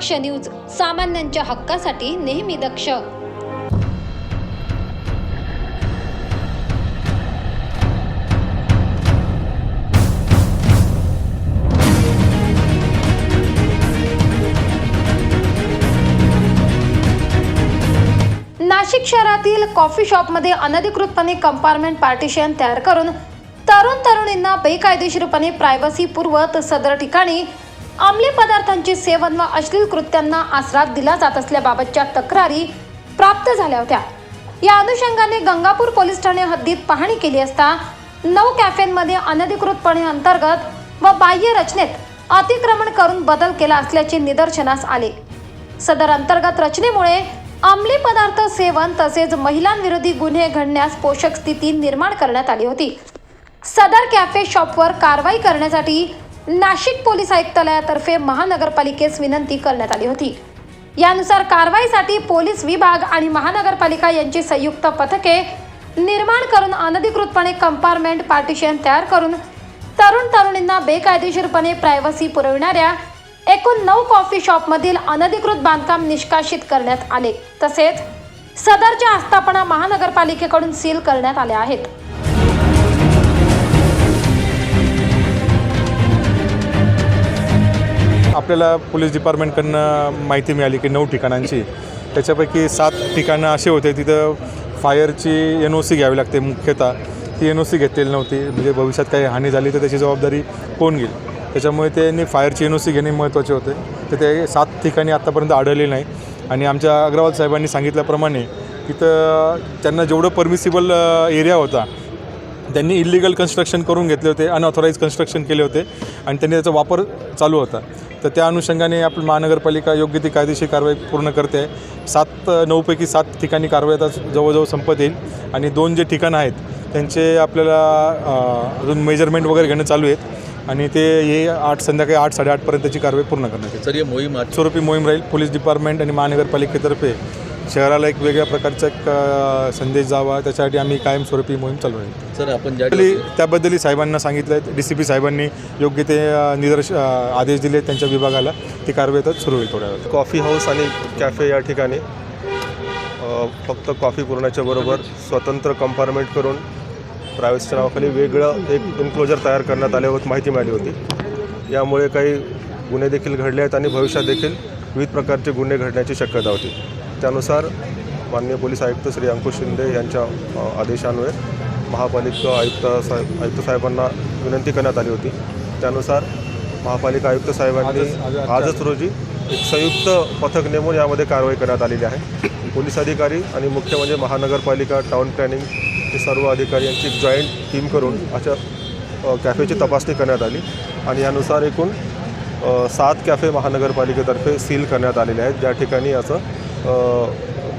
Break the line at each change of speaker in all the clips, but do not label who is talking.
दक्ष news, सामान्यांच्या हक्कासाठी नेहमी दक्ष. नाशिक शहरातील कॉफी शॉपमध्ये अनधिकृतपणे कंपार्टमेंट पार्टिशन तयार करून तरुणींना बेकायदेशीरपणे प्रायव्हसी पुरवत सदर ठिकाणी अंमली पदार्थांचे सेवन व अश्लील कृत्यांना आसरा दिला जात असल्याबाबतच्या तक्रारी प्राप्त झाल्या होत्या. या अनुषंगाने गंगापूर पोलीस ठाणे हद्दीत पाहणी केली असता 9 कॅफेंमध्ये अनधिकृतपणे अंतर्गत व बाह्य रचनेत अतिक्रमण करून बदल केला असल्याचे निदर्शनास आले. सदर अंतर्गत रचनेमुळे अंमली पदार्थ सेवन तसेच महिलांविरोधी गुन्हे घडण्यास पोषक स्थिती निर्माण करण्यात आली होती. सदर कॅफे शॉपवर कारवाई करण्यासाठी नाशिक पोलीस आयुक्तालयातर्फे महानगरपालिकेस विनंती करण्यात आली होती. यानुसार कारवाईसाठी पोलीस विभाग आणि महानगरपालिका यांची संयुक्त पथके निर्माण करून अनधिकृतपणे कंपार्टमेंट पार्टिशन तयार करून तरुणींना बेकायदेशीरपणे प्रायव्हसी पुरविणाऱ्या एकूण 9 कॉफी शॉपमधील अनधिकृत बांधकाम निष्कासित करण्यात आले. तसेच सदरच्या आस्थापना महानगरपालिकेकडून सील करण्यात आल्या आहेत.
आपल्याला पोलीस डिपार्टमेंटकडनं माहिती मिळाली की 9 ठिकाणांची, त्याच्यापैकी 7 ठिकाणं असे होते तिथं फायरची NOC घ्यावी लागते. मुख्यतः ती NOC घेतलेली नव्हती, म्हणजे भविष्यात काही हानी झाली तर त्याची जबाबदारी कोण घेईल, त्याच्यामुळे त्यांनी फायरची NOC घेणे महत्त्वाचे होते. तर ते 7 ठिकाणी आत्तापर्यंत आढळले नाही. आणि आमच्या अग्रवाल साहेबांनी सांगितल्याप्रमाणे तिथं त्यांना जेवढं परमिसिबल एरिया होता त्यांनी इलिगल कन्स्ट्रक्शन करून घेतले होते, अनऑथोराईज कन्स्ट्रक्शन केले होते आणि त्यांनी त्याचा वापर चालू होता. तर त्या अनुषंगाने आपली महानगरपालिका योग्य ती कायदेशीर कारवाई पूर्ण करते आहे. 9 पैकी 7 ठिकाणी कारवाई आता जवळजवळ संपत येईल आणि 2 जे ठिकाणं आहेत त्यांचे आपल्याला अजून मेजरमेंट वगैरे घेणं चालू आहेत आणि ते हे संध्याकाळी 8-8:30 पर्यंतची कारवाई पूर्ण करण्यात येईल.
सर, ही मोहीम
स्वरूपी मोहीम राहील. पोलीस डिपार्टमेंट आणि महानगरपालिकेतर्फे शहराला एक वेगळ्या प्रकारचा एक संदेश जावा, त्याच्यासाठी आम्ही कायमस्वरूपी मोहीम चालू राहील.
सर, आपण
त्याबद्दलही साहेबांना सांगितलं आहे. DCP साहेबांनी योग्य ते आदेश दिले त्यांच्या विभागाला. ती कारवाई तर सुरू होईल थोड्या वेळात.
कॉफी हाऊस आणि कॅफे या ठिकाणी फक्त कॉफी पुरवण्याच्या बरोबर स्वतंत्र कंपार्टमेंट करून प्रायव्हसीच्या नावाखाली वेगळं एक इन्क्लोजर तयार करण्यात आले होते माहिती मिळाली होती. यामुळे काही गुन्हे देखील घडले आहेत आणि भविष्यात देखील विविध प्रकारचे गुन्हे घडण्याची शक्यता होती. त्यानुसार माननीय पोलीस आयुक्त श्री अंकुश शिंदे यांच्या आदेशान्वये महापालिका आयुक्त साहेबांना विनंती करण्यात आली होती. त्यानुसार महापालिका आयुक्त साहेबांनी आजच रोजी एक संयुक्त पथक नेमून यामध्ये कारवाई करण्यात आलेली आहे. पोलीस अधिकारी आणि मुख्य म्हणजे महानगरपालिका, टाउन प्लॅनिंग हे सर्व अधिकारी यांची एक जॉईंट टीम करून अशा कॅफेची तपासणी करण्यात आली आणि यानुसार एकूण 7 कॅफे महानगरपालिकेतर्फे सील करण्यात आलेले आहेत, ज्या ठिकाणी असं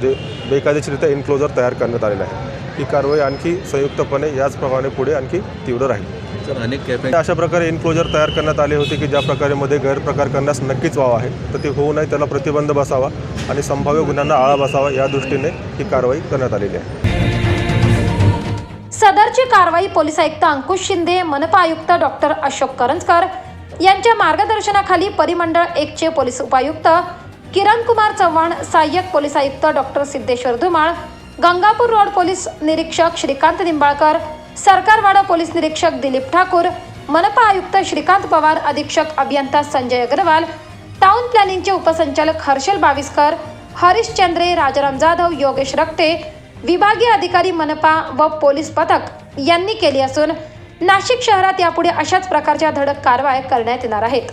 जे बेकायदेशीररित्या इन्क्लोजर तयार करण्यात आलेलं आहे. ही कारवाई आणखी संयुक्तपणे याचप्रमाणे पुढे आणखी तीव्र राहील.
सर, अनेक कॅफे
अशा प्रकारे इन्क्लोजर तयार करण्यात आले होते की ज्या प्रकारे मध्ये गैरप्रकार करण्यास नक्कीच वाव आहे, तर ते होऊ नये, त्याला प्रतिबंध बसावा आणि संभाव्य गुन्ह्यांना आळा बसावा या दृष्टीने ही कारवाई करण्यात आलेली आहे.
सदरची कारवाई पोलीस आयुक्त अंकुश शिंदे, मनपा आयुक्त डॉक्टर अशोक करंजकर यांच्या मार्गदर्शनाखाली परिमंडळ 1 चे पोलीस उपायुक्त किरण कुमार चव्हाण, सहाय्यक पोलीस आयुक्त doctor Siddheshwar Dhumal, Gangapur road police निरीक्षक श्रीकांत निंबाळकर, सरकारवाडा पोलीस निरीक्षक दिलीप ठाकूर, मनपा आयुक्त श्रीकांत पवार, अधीक्षक अभियंता संजय अग्रवाल, टाउन प्लॅनिंगचे उपसंचालक हर्षल बाविस्कर, हरीश चंद्रे, राजाराम जाधव, योगेश रक्ते, विभागीय अधिकारी मनपा व पोलीस पथक यांनी केली असून नाशिक शहरात यापुढे अशाच प्रकारच्या धडक कारवाया करण्यात येणार आहेत.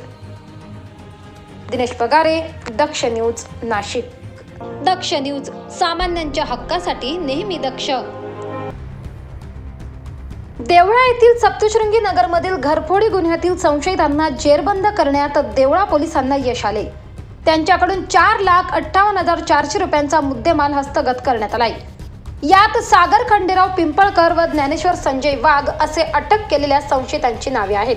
दिनेश पगारे, दक्ष न्यूज, नाशिक. दक्ष न्यूज, सामान्यांच्या हक्कासाठी नेहमी दक्ष. देवळा येथील सप्तशृंगी नगरमधील घरफोडी गुन्ह्यातील संशयितांना जेरबंद करण्यात देवळा पोलिसांना यश आले. त्यांच्याकडून 4,58,400 रुपयांचा मुद्देमाल हस्तगत करण्यात आलाय. यात सागर खंडेराव पिंपळकर व ज्ञानेश्वर संजय वाघ असे अटक केलेल्या संशयितांची नावे आहेत.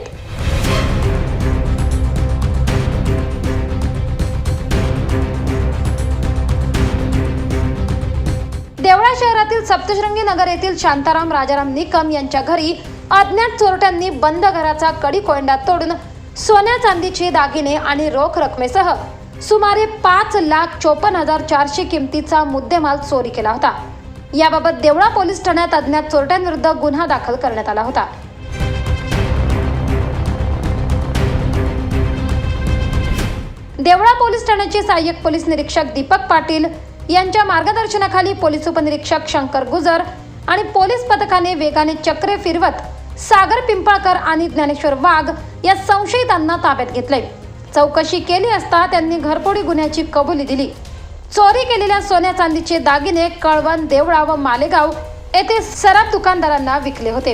देवळा शहरातील सप्तशृंगी नगर येथील शांताराम राजाराम निकम यांच्या घरी अज्ञात चोरट्यांनी बंद घराचा कडी कोंडा तोडून सोन्या चांदीचे दागिने आणि रोख रकमेसह सुमारे 5,54,400 किमतीचा मुद्देमाल चोरी केला होता. याबाबत देवळा पोलीस ठाण्यात अज्ञात चोरट्यांविरुद्ध गुन्हा दाखल करण्यात आला होता. देवळा पोलीस ठाण्याचे सहाय्यक पोलीस निरीक्षक दीपक पाटील यांच्या मार्गदर्शनाखाली पोलीस उपनिरीक्षक शंकर गुजर आणि पोलीस पथकाने वेगाने चक्रे फिरवत सागर पिंपळकर आणि ज्ञानेश्वर वाघ या संशयितांना ताब्यात घेतले. चौकशी केली असता त्यांनी घरफोडी गुन्ह्याची कबुली दिली. चोरी केलेल्या सोन्या चांदीचे दागिने कळवण, देवळा व मालेगाव येथे सराफ दुकानदारांना विकले होते.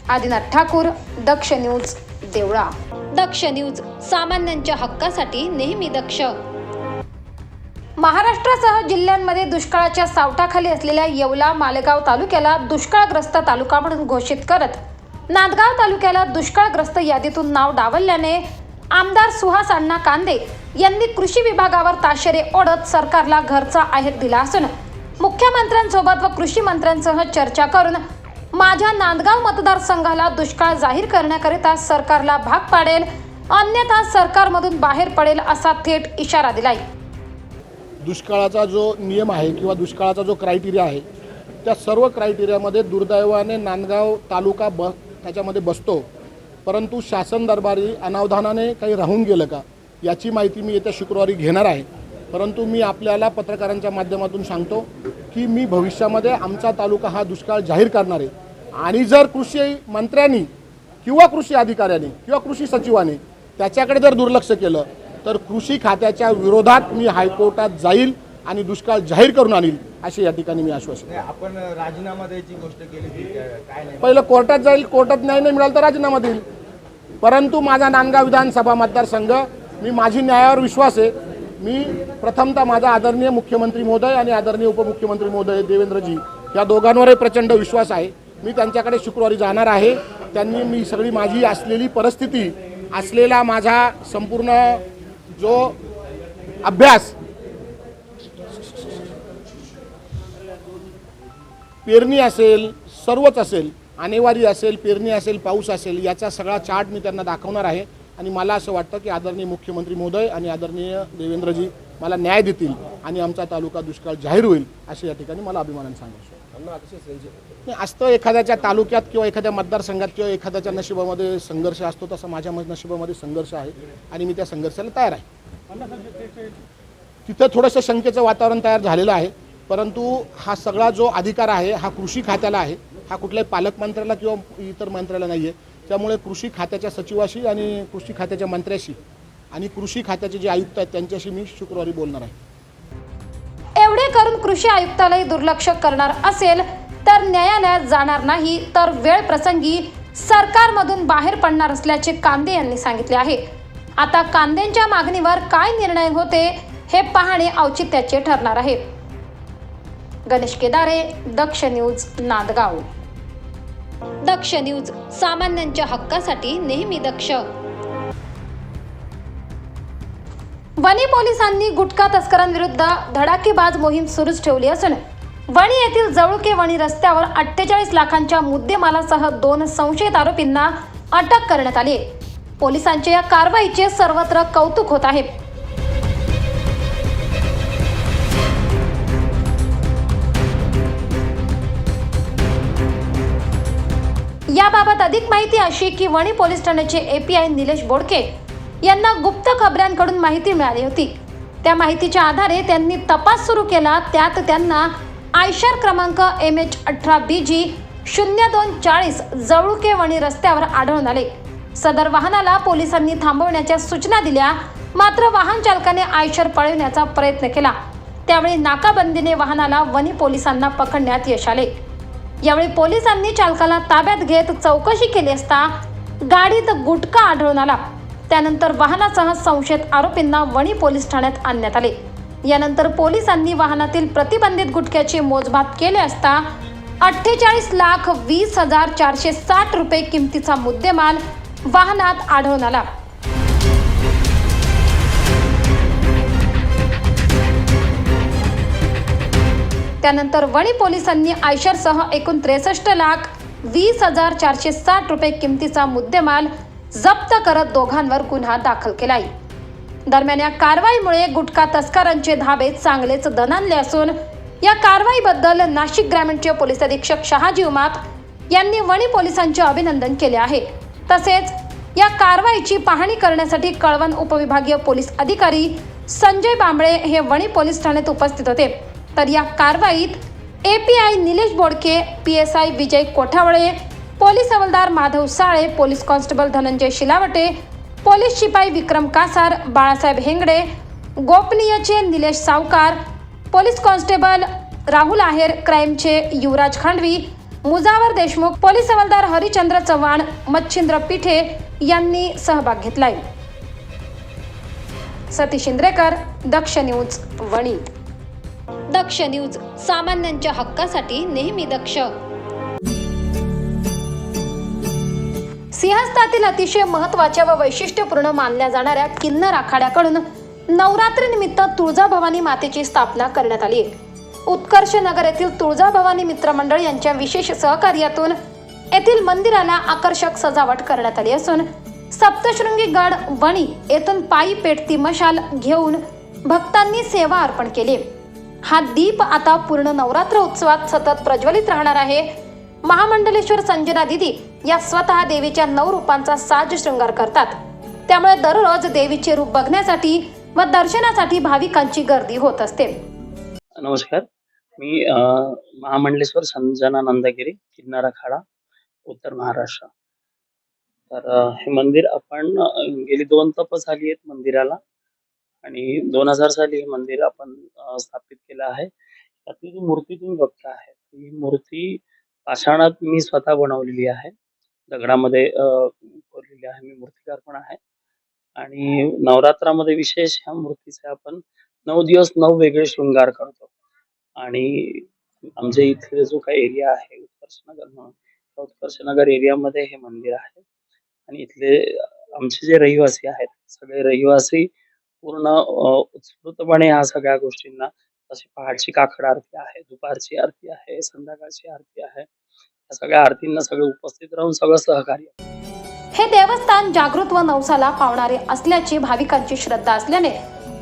आदिनाथ ठाकूर, दक्ष न्यूज, देवळा. दक्ष न्यूज, सामान्यांच्या हक्कासाठी नेहमी दक्ष. महाराष्ट्रासह जिल्ह्यांमध्ये दुष्काळाच्या सावटाखाली असलेल्या येवला, मालेगाव तालुक्याला दुष्काळग्रस्त तालुका म्हणून घोषित करत नांदगाव तालुक्याला दुष्काळग्रस्त यादीतून नाव डावलल्याने आमदार सुहास अण्णा कांदे यांनी कृषी विभागावर ताशेरे ओढत सरकारला घरचा आहेर दिला असून मुख्यमंत्र्यांसोबत व कृषी मंत्र्यांसह चर्चा करून माझ्या नांदगाव मतदारसंघाला दुष्काळ जाहीर करण्याकरिता सरकारला भाग पाडेल, अन्यथा सरकारमधून बाहेर पडेल असा थेट इशारा दिलाय.
दुष्काळाचा जो नियम आहे किंवा दुष्काळाचा जो क्रायटेरिया आहे त्या सर्व क्रायटेरियामध्ये दुर्दैवाने नांदगाव तालुका त्याच्यामध्ये बसतो. परंतु शासन दरबारी अनावधानाने काही राहून गेलं का याची माहिती मी येत्या शुक्रवारी घेणार आहे. परंतु मी आपल्याला पत्रकारांच्या माध्यमातून सांगतो की मी भविष्यामध्ये आमचा तालुका हा दुष्काळ जाहीर करणार आहे. आणि जर कृषी मंत्र्यांनी किंवा कृषी अधिकाऱ्यांनी किंवा कृषी सचिवाने त्याच्याकडे जर दुर्लक्ष केलं तर कृषी खात्याच्या विरोधात मी हायकोर्टात जाईल आणि दुष्काळ जाहीर करून आणील असे या ठिकाणी मी आश्वासन.
आपण राजीनामा द्यायची गोष्ट केली होती, काय नाही?
पहिलं कोर्टात जाईल, कोर्टात न्याय नाही मिळाला तर राजीनामा देईल. परंतु माझा नांदगाव विधानसभा मतदारसंघ, माझी न्यायावर विश्वास आहे. मी प्रथमतः माझा आदरणीय मुख्यमंत्री महोदय आणि आदरणीय उपमुख्यमंत्री महोदय देवेंद्रजी या दोघांवरही प्रचंड विश्वास आहे. मी त्यांच्याकडे शुक्रवारी जाणार आहे. त्यांनी मी सगळी माझी असलेली परिस्थिती, असलेला माझा संपूर्ण जो अभ्यास, पेरणी असेल, सर्वच असेल, आणेवारी असेल, पेरणी असेल, पाऊस असेल, याचा सगळा चार्ट मी त्यांना दाखवणार आहे. आणि मला असं वाटतं की आदरणीय मुख्यमंत्री महोदय आणि आदरणीय देवेंद्रजी मला न्याय देतील आणि आमचा तालुका दुष्काळ जाहीर होईल असे या ठिकाणी मला अभिमानाने सांगायचं. असतं एखाद्याच्या तालुक्यात किंवा एखाद्या मतदारसंघात किंवा एखाद्याच्या नशिबामध्ये संघर्ष असतो, तसा माझ्या नशिबामध्ये संघर्ष आहे आणि मी त्या संघर्षाला तयार आहे. तिथं थोडंसं शंकेचं वातावरण तयार झालेलं आहे. परंतु हा सगळा जो अधिकार आहे हा कृषी खात्याला आहे, हा कुठल्याही पालकमंत्र्याला किंवा इतर मंत्र्याला नाही आहे. त्यामुळे कृषी खात्याच्या सचिवाशी आणि कृषी खात्याच्या मंत्र्याशी आणि कृषी खात्याचे जे आयुक्त आहेत त्यांच्याशी मी शुक्रवारी बोलणार आहे.
एवढे करून कृषी आयुक्तालय दुर्लक्ष करणार असेल तर न्यायालयात जाणार नाही, तर वेळ प्रसंगी सरकारमधून बाहेर पडणार असल्याचे कांदे यांनी सांगितले आहे. आता कांदेंच्या मागणीवर काय निर्णय होते हे पाहणे औचित्याचे ठरणार आहे. गणेश केदारे, दक्ष न्यूज, नांदगाव. दक्ष न्यूज, सामान्यांच्या हक्कासाठी नेहमी दक्ष. वणी पोलिसांनी गुटखा तस्करांविरुद्ध धडाकेबाज मोहीम सुरूच ठेवली असून वणी येथील जवळके वणी रस्त्यावर 48 लाखांच्या मुद्देमालासह 2 संशयित आरोपींना अटक करण्यात आली. पोलिसांच्या या कारवाईचे सर्वत्र कौतुक होत आहे. याबाबत अधिक माहिती अशी की वणी पोलीस ठाण्याचे API निलेश बोडके यांना गुप्त खबऱ्यांकडून माहिती मिळाली होती. त्या माहितीच्या आधारे त्यांनी तपास सुरू केला. त्यात त्यांना आयशर क्रमांक MH18BG 0240 जवळके वणी रस्त्यावर आढळून आले. सदर वाहनाला पोलिसांनी थांबवण्याच्या सूचना दिल्या, मात्र वाहन चालकाने आयशर पळवण्याचा प्रयत्न केला. त्यावेळी नाकाबंदीने वाहनाला वणी पोलिसांना पकडण्यात यश आले. यावेळी पोलिसांनी चालकाला ताब्यात घेत चौकशी केली असता गाडीत गुटखा आढळून आला. त्यानंतर वाहनासह संशयित आरोपींना वणी पोलीस ठाण्यात आणण्यात आले. यानंतर पोलिसांनी वाहनातील प्रतिबंधित गुटख्याचे मोजमाप केले असता 48,20,460 रुपये किमतीचा मुद्देमाल वाहनात आढळून आला. त्यानंतर वणी पोलिसांनी आयशरसह एकूण 63,20,460 रुपये किमतीचा मुद्देमाल जप्त करत दोघांवर गुन्हा दाखल केलाय. दरम्यान या कारवाईमुळे गुटखा तस्करांचे धाबे चांगलेच दणाणले असून या कारवाईबद्दल नाशिक ग्रामीणचे पोलीस अधीक्षक शहाजी उमाप यांनी वणी पोलिसांचे अभिनंदन केले आहे. तसेच या कारवाईची पाहणी करण्यासाठी कळवण उपविभागीय पोलीस अधिकारी संजय बांबळे हे वणी पोलीस ठाण्यात उपस्थित होते. तर या कारवाईत API Nilesh Bodke, PSI Vijay Kothawale, police हवालदार Madhav Sale, police constable Dhananjay Shilawate, police शिपाई विक्रम कासार, बाळासाहेब हेंगडे, गोपनीयचे निलेश सावकार, पोलीस कॉन्स्टेबल राहुल आहेर, क्राईमचे युवराज खांडवी, मुजावर देशमुख, पोलीस हवालदार हरिचंद्र चव्हाण, मच्छिंद्र पिठे यांनी सहभाग घेतलाय. सतीश इंद्रेकर, दक्ष न्यूज, वणी. दक्ष न्यूज, सामान्यांच्या हक्कासाठी नेहमी दक्ष. सिंहस्थातील अतिशय महत्त्वाच्या व वैशिष्ट्यपूर्ण मानल्या जाणाऱ्या किन्नर आखाड्याकडून नवरात्रीनिमित्त तुळजाभवानी मातेची स्थापना करण्यात आली. उत्कर्ष नगर येथील तुळजाभवानी मित्रमंडळ यांच्या विशेष सहकार्यातून येथील मंदिराला आकर्षक सजावट करण्यात आली असून सप्तशृंगी गड वणी येथून पायी पेटती मशाल घेऊन भक्तांनी सेवा अर्पण केली. हा दीप आता पूर्ण नवरात्र उत्सवात सतत प्रज्वलित राहणार आहे. महामंडलेश्वर संजना दिदी या स्वतः देवीच्या 9 रूपांचा साज शृंगार करतात. त्यामुळे दररोज देवीचे रूप बघण्यासाठी व दर्शनासाठी भाविकांची गर्दी होत असते.
नमस्कार, मी महामंडलेश्वर संजना नंदगिरी, किन्नर आखाडा, उत्तर महाराष्ट्र. तर हे मंदिर आपण गेली 2 तप झाली आहेत मंदिराला आणि 2000 साली हे मंदिर आपण स्थापित केलं आहे. त्यातली जी मूर्ती तुम्ही बघता आहे ही मूर्ती पाषाणात मी स्वतः बनवलेली आहे, दगडामध्ये कोरलेली आहे. मी मूर्तिकार पण आहे आणि नवरात्रामध्ये विशेष ह्या मूर्तीचे आपण 9 दिवस 9 वेगळे शृंगार करतो. आणि आमच्या इथले जो काही एरिया आहे उत्कर्षनगर म्हणून, त्या उत्कर्षनगर एरियामध्ये हे मंदिर आहे आणि इथले आमचे जे रहिवासी आहेत सगळे रहिवासी पूर्ण उत्स्फूर्तपणे ह्या सगळ्या गोष्टींना, जशी पहाटची काकड आरती आहे, दुपारची आरती आहे, संध्याकाळची आरती आहे, या सगळ्या आरतींना सगळे उपस्थित राहून सगळं सहकार्य.
हे देवस्थान जागृत व नवसाला पावणारे असल्याची भाविकांची श्रद्धा असल्याने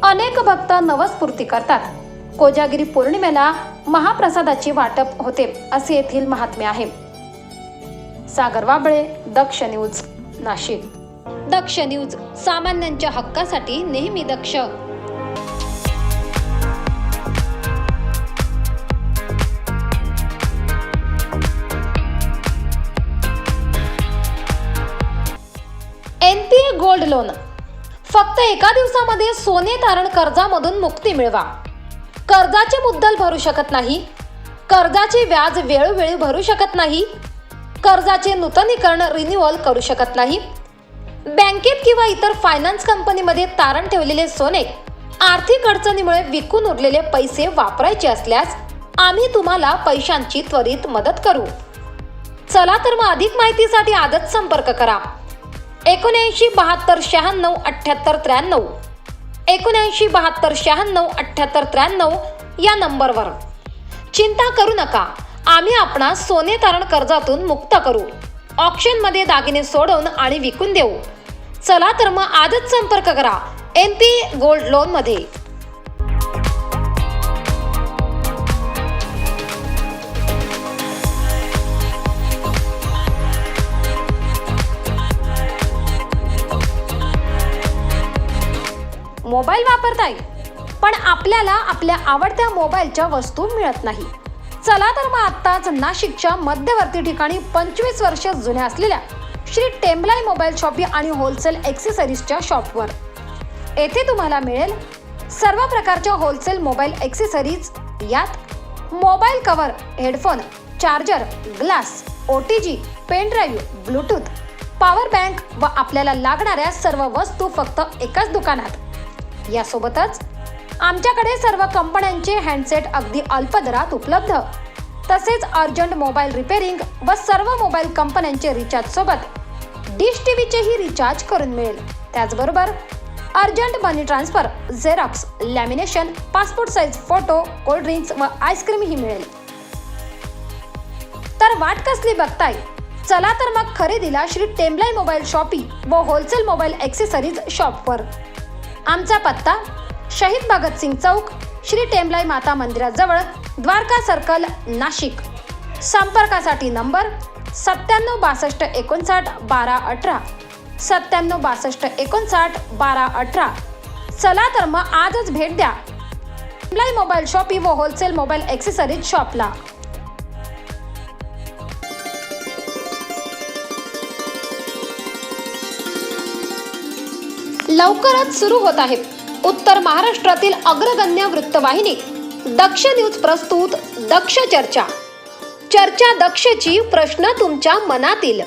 अनेक भक्त नवस्फूर्ती करतात. कोजागिरी पौर्णिमेला महाप्रसादाची वाटप होते असे येथील महात्म्य आहे. सागर वाबळे, दक्ष न्यूज, नाशिक. दक्ष न्यूज, सामान्यांच्या हक्कासाठी नेहमी दक्ष. NPA gold loan. फक्त एका दिवसामध्ये सोने तारण कर्जामधून मुक्ती मिळवा. कर्जाचे मुद्दल भरू शकत नाही, कर्जाचे व्याज वेळोवेळी भरू शकत नाही, कर्जाचे नूतनीकरण रिन्युअल करू शकत नाही, बँकेत किंवा इतर फायनान्स कंपनीमध्ये तारण ठेवलेले सोने आर्थिक अडचणीमुळे विकून उरलेले पैसे वापरायचे असल्यास आम्ही तुम्हाला पैशांची त्वरित मदत करू. चला तर मग अधिक माहितीसाठी आजच संपर्क करा. 79 72 96 78 93, 79 72 96 78 93 या नंबरवर. चिंता करू नका, आम्ही आपणास सोने तारण कर्जातून मुक्त करू. ऑक्शन मध्ये दागिने सोडवून आणि विकून देऊ. चला तर मग आजच संपर्क करा NPA गोल्ड लोन मध्ये. मोबाईल वापरताय पण आपल्याला आपल्या आवडत्या मोबाईलच्या वस्तू मिळत नाही. चला तर मग आत्ताच नाशिकच्या मध्यवर्ती ठिकाणी 25 वर्ष जुन्या असलेल्या श्री टेम्बलाई मोबाईल शॉपी आणि होलसेल ॲक्सेसरीजच्या शॉपवर. येथे तुम्हाला मिळेल सर्व प्रकारच्या होलसेल मोबाईल ॲक्सेसरीज. यात mobile cover, headphone, charger, glass, OTG, pen drive, Bluetooth, power bank व आपल्याला लागणाऱ्या सर्व वस्तू फक्त एकाच दुकानात. यासोबतच आमच्याकडे सर्व कंपन्यांचे हँडसेट अगदी अल्प दरात उपलब्ध. तसेच अर्जंट मोबाईल रिपेअरिंग व सर्व मोबाईल कंपन्यांचे रिचार्ज सोबत डिश टीव्हीचेही रिचार्ज करून मिळेल. त्याचबरोबर urgent money transfer, xerox, lamination, passport size photo, cold drinks व आईस्क्रीमही मिळेल. तर वाट कसली बघताय? चला तर मग खरेदीला श्री टेम्बलाई मोबाईल शॉपी व होलसेल मोबाईल ॲक्सेसरीज शॉपवर. आमचा पत्ता शहीद भगतसिंग चौक, श्री टेंबलाई माता मंदिराजवळ, द्वारका सर्कल, नाशिक. संपर्कासाठी नंबर 9762591218, 9762591218. चला तर मग आजच भेट द्या टेंबलाई मोबाईल शॉपी व होलसेल मोबाईल ॲक्सेसरीज शॉपला. लवकरच सुरू होत आहे उत्तर महाराष्ट्रातील अग्रगण्य वृत्तवाहिनी दक्ष न्यूज प्रस्तुत दक्ष चर्चा. चर्चा दक्षची, प्रश्न तुमच्या मनातील.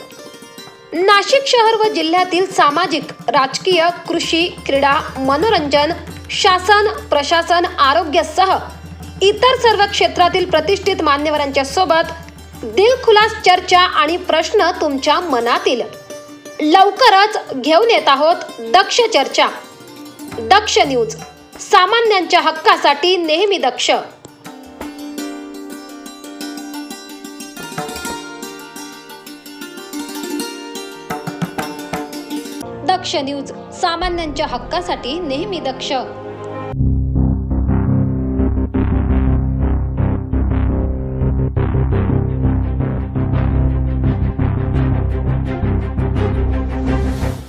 नाशिक शहर व जिल्ह्यातील सामाजिक, राजकीय, कृषी, क्रीडा, मनोरंजन, शासन, प्रशासन, आरोग्यासह इतर सर्व क्षेत्रातील प्रतिष्ठित मान्यवरांच्या सोबत दिलखुलास चर्चा आणि प्रश्न तुमच्या मनातील. लवकरच घेऊन येत आहोत दक्ष चर्चा. दक्ष न्यूज, सामान्यांच्या हक्कासाठी नेहमी दक्ष. दक्ष न्यूज, सामान्यांच्या हक्कासाठी नेहमी दक्ष.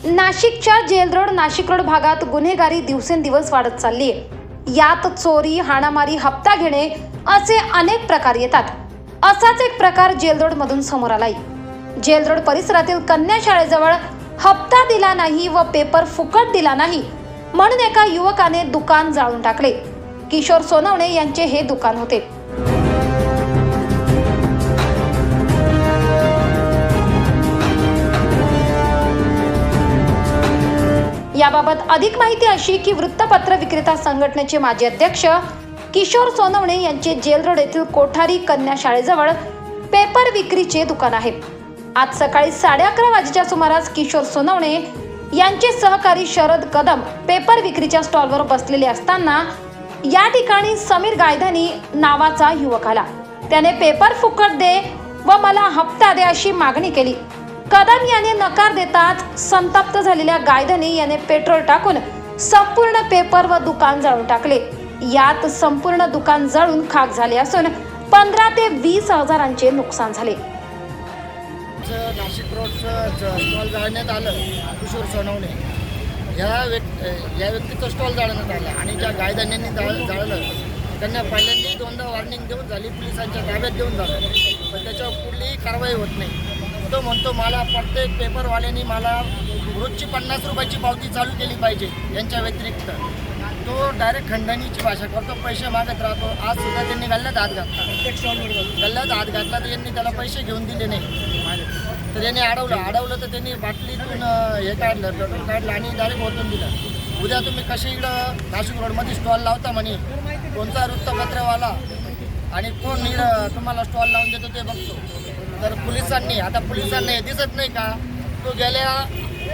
नाशिकच्या जेल रोड, नाशिक रोड भागात गुन्हेगारी दिवसेंदिवस वाढत चालली आहे. यात चोरी, हाणामारी, हप्ता घेणे असे अनेक प्रकार येतात. असाच एक प्रकार जेल रोड मधून समोर आलाय. जेल रोड परिसरातील कन्या शाळेजवळ हप्ता दिला नाही व पेपर फुकट दिला नाही म्हणून एका युवकाने दुकान जाळून टाकले. किशोर सोनवणे यांचे हे दुकान होते. याबाबत अधिक माहिती अशी की वृत्तपत्र विक्रेता संघटनेचे माजी अध्यक्ष किशोर सोनवणे यांचे जेल रोड येथील कोठारी कन्या शाळेजवळ पेपर विक्रीचे दुकान आहे. आज सकाळी 11:30 वाजेच्या सुमारास किशोर सोनवणे यांचे सहकारी शरद कदम पेपर विक्रीच्या स्टॉलवर बसलेले असताना या ठिकाणी समीर गायधनी नावाचा युवक आला. त्याने पेपर फुकट दे व मला हप्ता दे अशी मागणी केली. कदम याने नकार देताच संतप्त झालेल्या गायधनी याने पेट्रोल टाकून संपूर्ण पेपर व दुकान जाळून टाकले. यात संपूर्ण दुकान जळून खाक झाले असून 15 ते 20 हजारांचे नुकसान झाले.
नाशिक रोडचं स्टॉल जाळण्यात आलं. किशोर सोनवणे या व्यक्तीचं स्टॉल जाळण्यात आलं आणि ज्या गायधन्यांनी जाळलं त्यांना पहिल्यांदाही 2दा वॉर्निंग देऊन झाली, पोलिसांच्या ताब्यात देऊन झालं, पण त्याच्यावर कुठलीही कारवाई होत नाही. तो म्हणतो मला प्रत्येक पेपरवाल्यांनी मला रोजची 50 रुपयाची पावती चालू केली पाहिजे. यांच्या व्यतिरिक्त तो डायरेक्ट खंडणीची भाषा करतो, पैसे मागत राहतो. आज सुद्धा त्यांनी गल्ल्यात हात घातला, गल्ल्यात हात घातला तर यांनी त्याला पैसे घेऊन दिले नाही. तर यांनी अडवलं तर त्यांनी बाटलीतून हे काढलं, पेट्रोल काढलं आणि डायरेक्ट ओतून दिलं. उद्या तुम्ही कसे इकडं नाशिक रोडमध्ये स्टॉल लावता म्हणे, कोणता वृत्तपत्रवाला आणि कोण तुम्हाला स्टॉल लावून देतो ते बघतो. तर पोलिसांना हे दिसत नाही का? तो गेल्या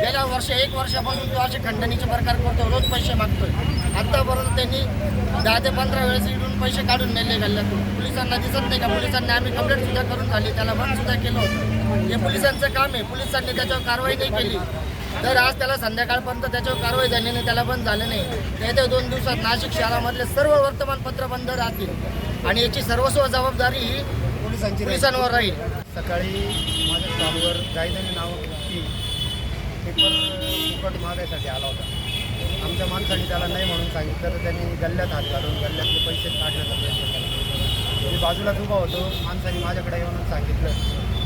1 वर्षापासून तो असे खंडणीचे प्रकार करतो, रोज पैसे मागतोय. आत्तापर्यंत त्यांनी 10 ते 15 वेळेस इकडून पैसे काढून नेले गल्ल्यातून. पोलिसांना दिसत नाही का? पोलिसांनी आम्ही कंप्लेंट सुद्धा करून झाली, त्याला बंद सुद्धा केलं होतं. हे पोलिसांचं काम आहे. पोलिसांनी त्याच्यावर कारवाई नाही केली तर आज त्याला संध्याकाळपर्यंत त्याच्यावर कारवाई झाली नाही, त्याला बंद झालं नाही. येत्या 2 दिवसात नाशिक शहरामधले सर्व वर्तमानपत्र बंद राहतील आणि याची सर्वस्व जबाबदारी ही पोलिसांवर राहील.
सकाळी माझ्या स्टॉलवर गायधनी नावाची व्यक्ती पेपर फुकट मागायसाठी आला होता. आमच्या माणसाने त्याला नाही म्हणून सांगितलं तर त्यांनी गल्ल्यात हात घालून गल्ल्यातले पैसे काढण्याचा प्रयत्न केला. मी बाजूलाच उभा होतो, माणसाने माझ्याकडे येऊन सांगितलं.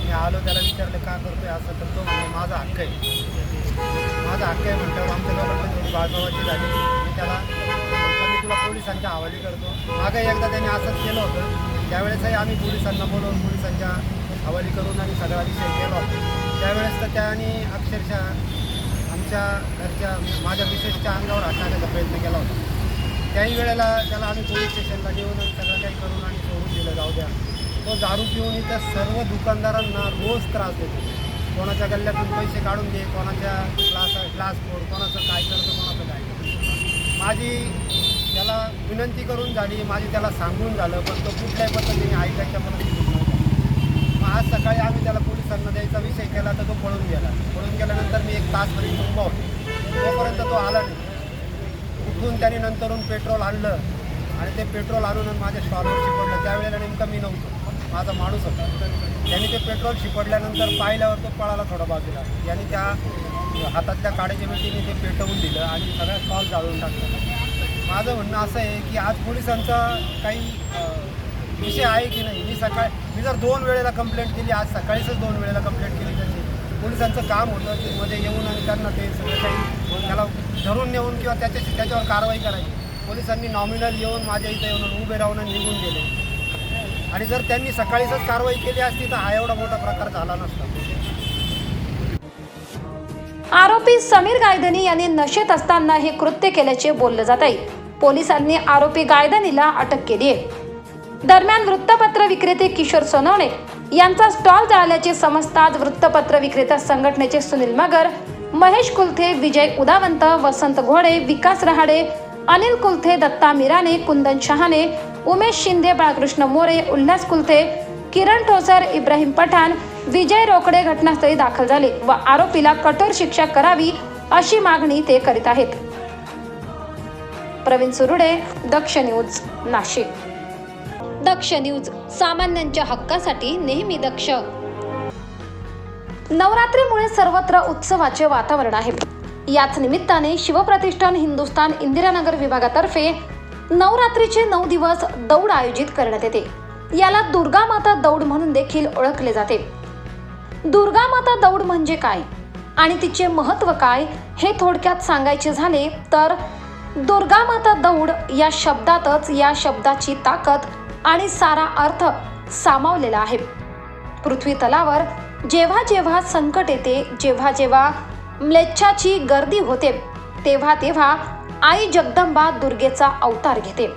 मी आलो, त्याला विचारलं का करतोय असं, तर तो म्हणजे माझा हक्क आहे म्हटल्यावर आमच्या दोघांना थोडी बाजूबाजी झाली. मी त्याला मी तुला पोलिसांच्या हवाली करतो. मागं एकदा त्याने असंच केलं होतं, त्यावेळेसही आम्ही पोलिसांना बोलवून पोलिसांच्या हवाली करून आणि सगळा विषय केला होता. त्यावेळेस तर त्याने अक्षरशः आमच्या घरच्या माझ्या मिसेसच्या अंगावर हात टाकण्याचा प्रयत्न केला होता. त्याही वेळेला त्याला आम्ही पोलीस स्टेशनला घेऊन सगळं काही करून आणि सोडून दिलं. जाऊ द्या, तो दारू पिऊन इथं सर्व दुकानदारांना रोज त्रास देतो. कोणाच्या गल्ल्यातून पैसे काढून घे, कोणाच्या ग्लास फोड, कोणाचं काय करतो, कोणाचं काय करतो. माझी त्याला विनंती करून झाली, माझी त्याला सांगून झालं, पण तो कुठल्याही पद्धतीने ऐकायच्या मनस्थितीत नव्हता. मग आज सकाळी आम्ही त्याला पोलिसांना द्यायचा विषय केला तर तो पळून गेल्यानंतर मी 1 तासपर्यंत उभा होतो. तोपर्यंत तो आला नाही. तिथून त्यांनी नंतरून पेट्रोल आणलं आणि ते पेट्रोल आणून माझ्या स्टॉलवर शिपडलं. त्यावेळेला नेमकं मी नव्हतो, माझा माणूस होता. त्यांनी ते पेट्रोल शिपडल्यानंतर पाहिल्यावर तो पळाला थोडा बाजूला. यांनी त्या हातातल्या काड्याच्या मिठीने ते पेटवून दिलं आणि सगळ्या स्टॉल जाळून टाकला. माझं म्हणणं असं आहे की आज पोलिसांचा काही विषय आहे की नाही. मी जर 2 वेळेला कंप्लेंट केली, आज सकाळीच 2 वेळेला कंप्लेंट केली त्यांनी. पोलिसांचं काम होतं की मध्ये येऊन आणि त्यांना ते सगळं काही त्याला धरून नेऊन किंवा त्याच्यावर कारवाई करायची. पोलिसांनी नॉमिनल येऊन माझ्या इथं येऊन उभे राहून निघून गेले. आणि जर त्यांनी सकाळीच कारवाई केली असती तर हा एवढा मोठा प्रकार झाला नसता.
आरोपी समीर गायधनी यांनी नशेत असताना हे कृत्य केल्याचे बोलले जात आहे. पोलिसांनी आरोपी गायधनीला अटक केली आहे. दरम्यान वृत्तपत्र विक्रेते किशोर सोनवणे यांचा स्टॉल जाळल्याचे समजताच वृत्तपत्र विक्रेता संघटनेचे सुनील मगर, महेश कुलथे, विजय उदावंत, वसंत घोडे, विकास रहाडे, अनिल कुलथे, दत्ता मिराने, कुंदन शहाणे, उमेश शिंदे, बाळकृष्ण मोरे, उल्हास कुलथे, किरण ठोसर, इब्राहिम पठाण, विजय रोकडे घटनास्थळी दाखल झाले व आरोपीला कठोर शिक्षा करावी अशी मागणी ते करीत आहेत. प्रवीण सुरुडे, दक्ष न्यूज, नाशिक. दक्ष न्यूज, सामान्यांच्या हक्कासाठी नेहमी दक्ष. नवरात्रीमुळे सर्वत्र उत्सवाचे वातावरण आहे. याच निमित्ताने शिवप्रतिष्ठान हिंदुस्थान इंदिरानगर विभागातर्फे नवरात्रीचे 9 दिवस दौड आयोजित करण्यात येते. याला दुर्गा माता दौड म्हणून देखील ओळखले जाते. दुर्गा माता दौड म्हणजे काय आणि तिचे महत्त्व काय हे थोडक्यात सांगायचे झाले तर दुर्गा माता दौड या शब्दातच या शब्दाची ताकद आणि सारा अर्थ सामावलेला आहे. पृथ्वी तलावर जेव्हा जेव्हा संकट येते, जेव्हा जेव्हा म्लेच्छाची गर्दी होते, तेव्हा तेव्हा आई जगदंबा दुर्गेचा अवतार घेते.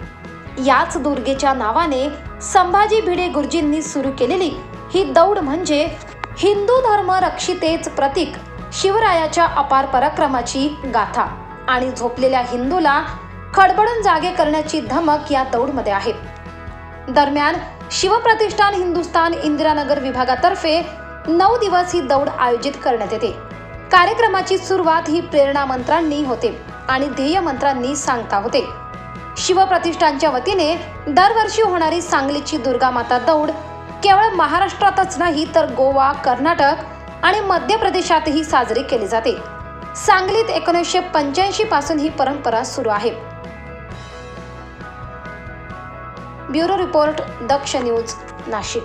याच दुर्गेच्या नावाने संभाजी भिडे गुरुजींनी सुरू केलेली ही दौड म्हणजे हिंदू धर्म रक्षितेच प्रतीक शिवरायाच्या अपार पराक्रमाची गाथा आणि झोपलेल्या हिंदूला खडबडून जागे करण्याची धमक या दौडमध्ये आहे. दरम्यान शिवप्रतिष्ठान हिंदुस्थान इंदिरानगर विभागातर्फे 9 दिवस ही दौड आयोजित करण्यात येते. कार्यक्रमाची सुरुवात ही प्रेरणा मंत्रांनी होते आणि ध्येय मंत्रांनी सांगता होते. शिवप्रतिष्ठानच्या वतीने दरवर्षी होणारी सांगलीची दुर्गा माता दौड केवळ महाराष्ट्रातच नाही तर गोवा, कर्नाटक आणि मध्य प्रदेशातही साजरी केली जाते. सांगलीत 1985 पासून ही परंपरा सुरू आहे. ब्युरो रिपोर्ट, दक्ष न्यूज, नाशिक.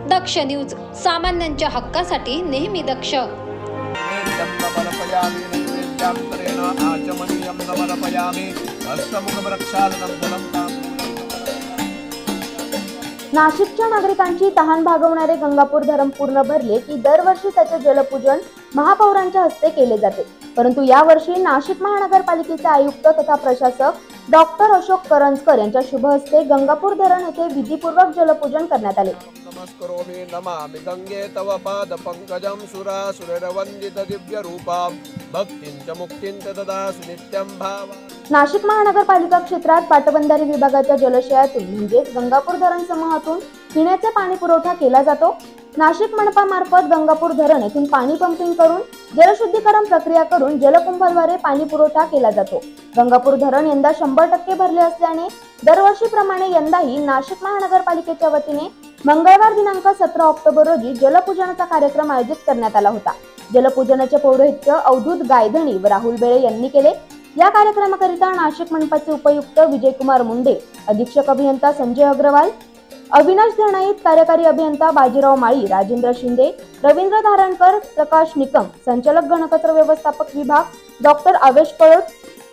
दक्ष न्यूज, सामान्यांच्या हक्कासाठी नेहमी दक्ष.
नाशिकच्या नागरिकांची तहान भागवणारे गंगापूर धरण पूर्ण भरले की दरवर्षी त्याचे जलपूजन महापौरांच्या हस्ते केले जाते. परंतु यावर्षी नाशिक महानगरपालिकेचे आयुक्त तथा प्रशासक डॉक्टर अशोक करंजकर यांच्या शुभ हस्ते गंगापूर धरण येथे विधीपूर्वक जलपूजन करण्यात आले.
नमस्करोमि नमामि गंगे तव पाद पंकजं सुरासुरवंदित दिव्य रूपां भक्तिं च मुक्तिं च ददासि नित्यं भावा.
नाशिक महानगरपालिका क्षेत्रात पाटबंधारे विभागाच्या जलाशयातून म्हणजेच गंगापूर धरण समूहातून पिण्याचे पाणी पुरवठा केला जातो. नाशिक मनपामार्फत गंगापूर धरण येथून पाणी पंपिंग करून जलशुद्धीकरण प्रक्रिया करून जलकुंभाद्वारे पाणी पुरवठा केला जातो. गंगापूर धरण यंदा 100% भरले असल्याने दरवर्षीप्रमाणे यंदाही नाशिक महानगरपालिकेच्या वतीने मंगळवार दिनांक 17 ऑक्टोबर रोजी जलपूजनाचा कार्यक्रम आयोजित करण्यात आला होता. जलपूजनाचे पौरोहित्य अवधूत गायधणी व राहुल बेळे यांनी केले. या कार्यक्रमाकरिता नाशिक मनपाचे उपायुक्त विजयकुमार मुंडे, अधीक्षक अभियंता संजय अग्रवाल, अविनाश धनाईत, कार्यकारी अभियंता बाजीराव माळी, राजेंद्र शिंदे, रवींद्र धारणकर, प्रकाश निकम, संचालक घनकचरा व्यवस्थापक विभाग डॉक्टर आवेश पळोट,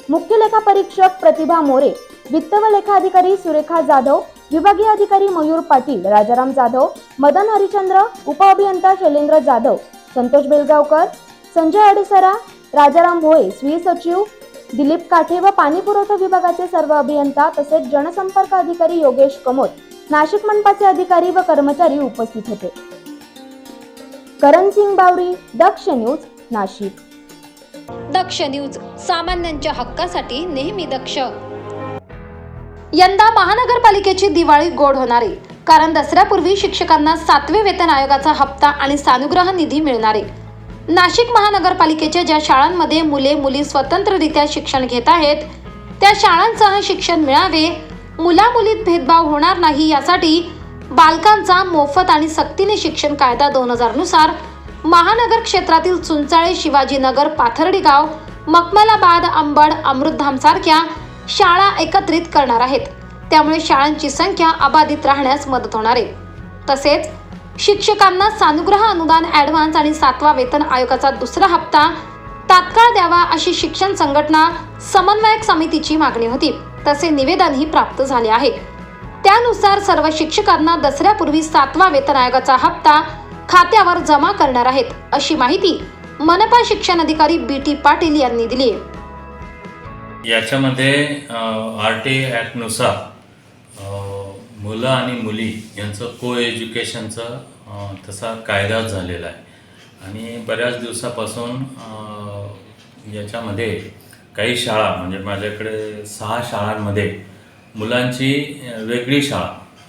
मुख्य लेखा परीक्षक प्रतिभा मोरे, वित्त व लेखा अधिकारी सुरेखा जाधव, विभागीय अधिकारी मयूर पाटील, राजाराम जाधव, मदन हरिचंद्र, उपअभियंता शैलेंद्र जाधव, संतोष बेलगावकर, संजय अडसरा, राजाराम भोये, स्वी सचिव दिलीप काठे व पाणी पुरवठा विभागाचे सर्व अभियंता तसेच जनसंपर्क अधिकारी योगेश कमोत, नाशिक मनपाचे अधिकारी व कर्मचारी उपस्थित होते. करण सिंग बावरी, दक्ष न्यूज, नाशिक.
दक्ष न्यूज, सामान्यांच्या हक्कासाठी नेहमी दक्ष. यंदा महानगरपालिकेची दिवाळी गोड होणार आहे, कारण दसऱ्यापूर्वी शिक्षकांना 7वे वेतन आयोगाचा हप्ता आणि सानुग्रह निधी मिळणार आहे. नाशिक महानगरपालिकेच्या ज्या शाळांमध्ये मुले मुली स्वतंत्ररित्या शिक्षण घेत आहेत त्या शाळांसह शिक्षण मिळावे, मुला मुलीत भेदभाव होणार नाही यासाठी बालकांचा मोफत आणि सक्तीने शिक्षण कायदा 2000 नुसार महानगर क्षेत्रातील चुंचाळे, शिवाजीनगर, पाथर्डी गाव, मखमलाबाद, अंबड, अमृतधाम सारख्या शाळा एकत्रित करणार आहेत. त्यामुळे शाळांची संख्या अबाधित राहण्यास मदत होणार आहे. तसेच शिक्षकांना सानुग्रह अनुदान, ॲडव्हान्स आणि 7वा वेतन आयोगाचा दुसरा हप्ता तात्काळ द्यावा अशी शिक्षण संघटना समन्वयक समितीची मागणी होती. तसे निवेदनही प्राप्त झाले आहे. त्यानुसार सर्व शिक्षकांना दसऱ्यापूर्वी 7वा वेतन आयोगाचा हप्ता खात्यावर जमा करणार आहेत, अशी माहिती मनपा शिक्षण अधिकारी BT पाटील यांनी दिली आहे.
याच्यामध्ये RT ॲक्टनुसार मुलं आणि मुली यांचं को एज्युकेशनचा तसा कायदा झालेला आहे आणि बऱ्याच दिवसापासून याच्यामध्ये काही शाळा म्हणजे माझ्याकडे 6 शाळांमध्ये मुलांची वेगळी शाळा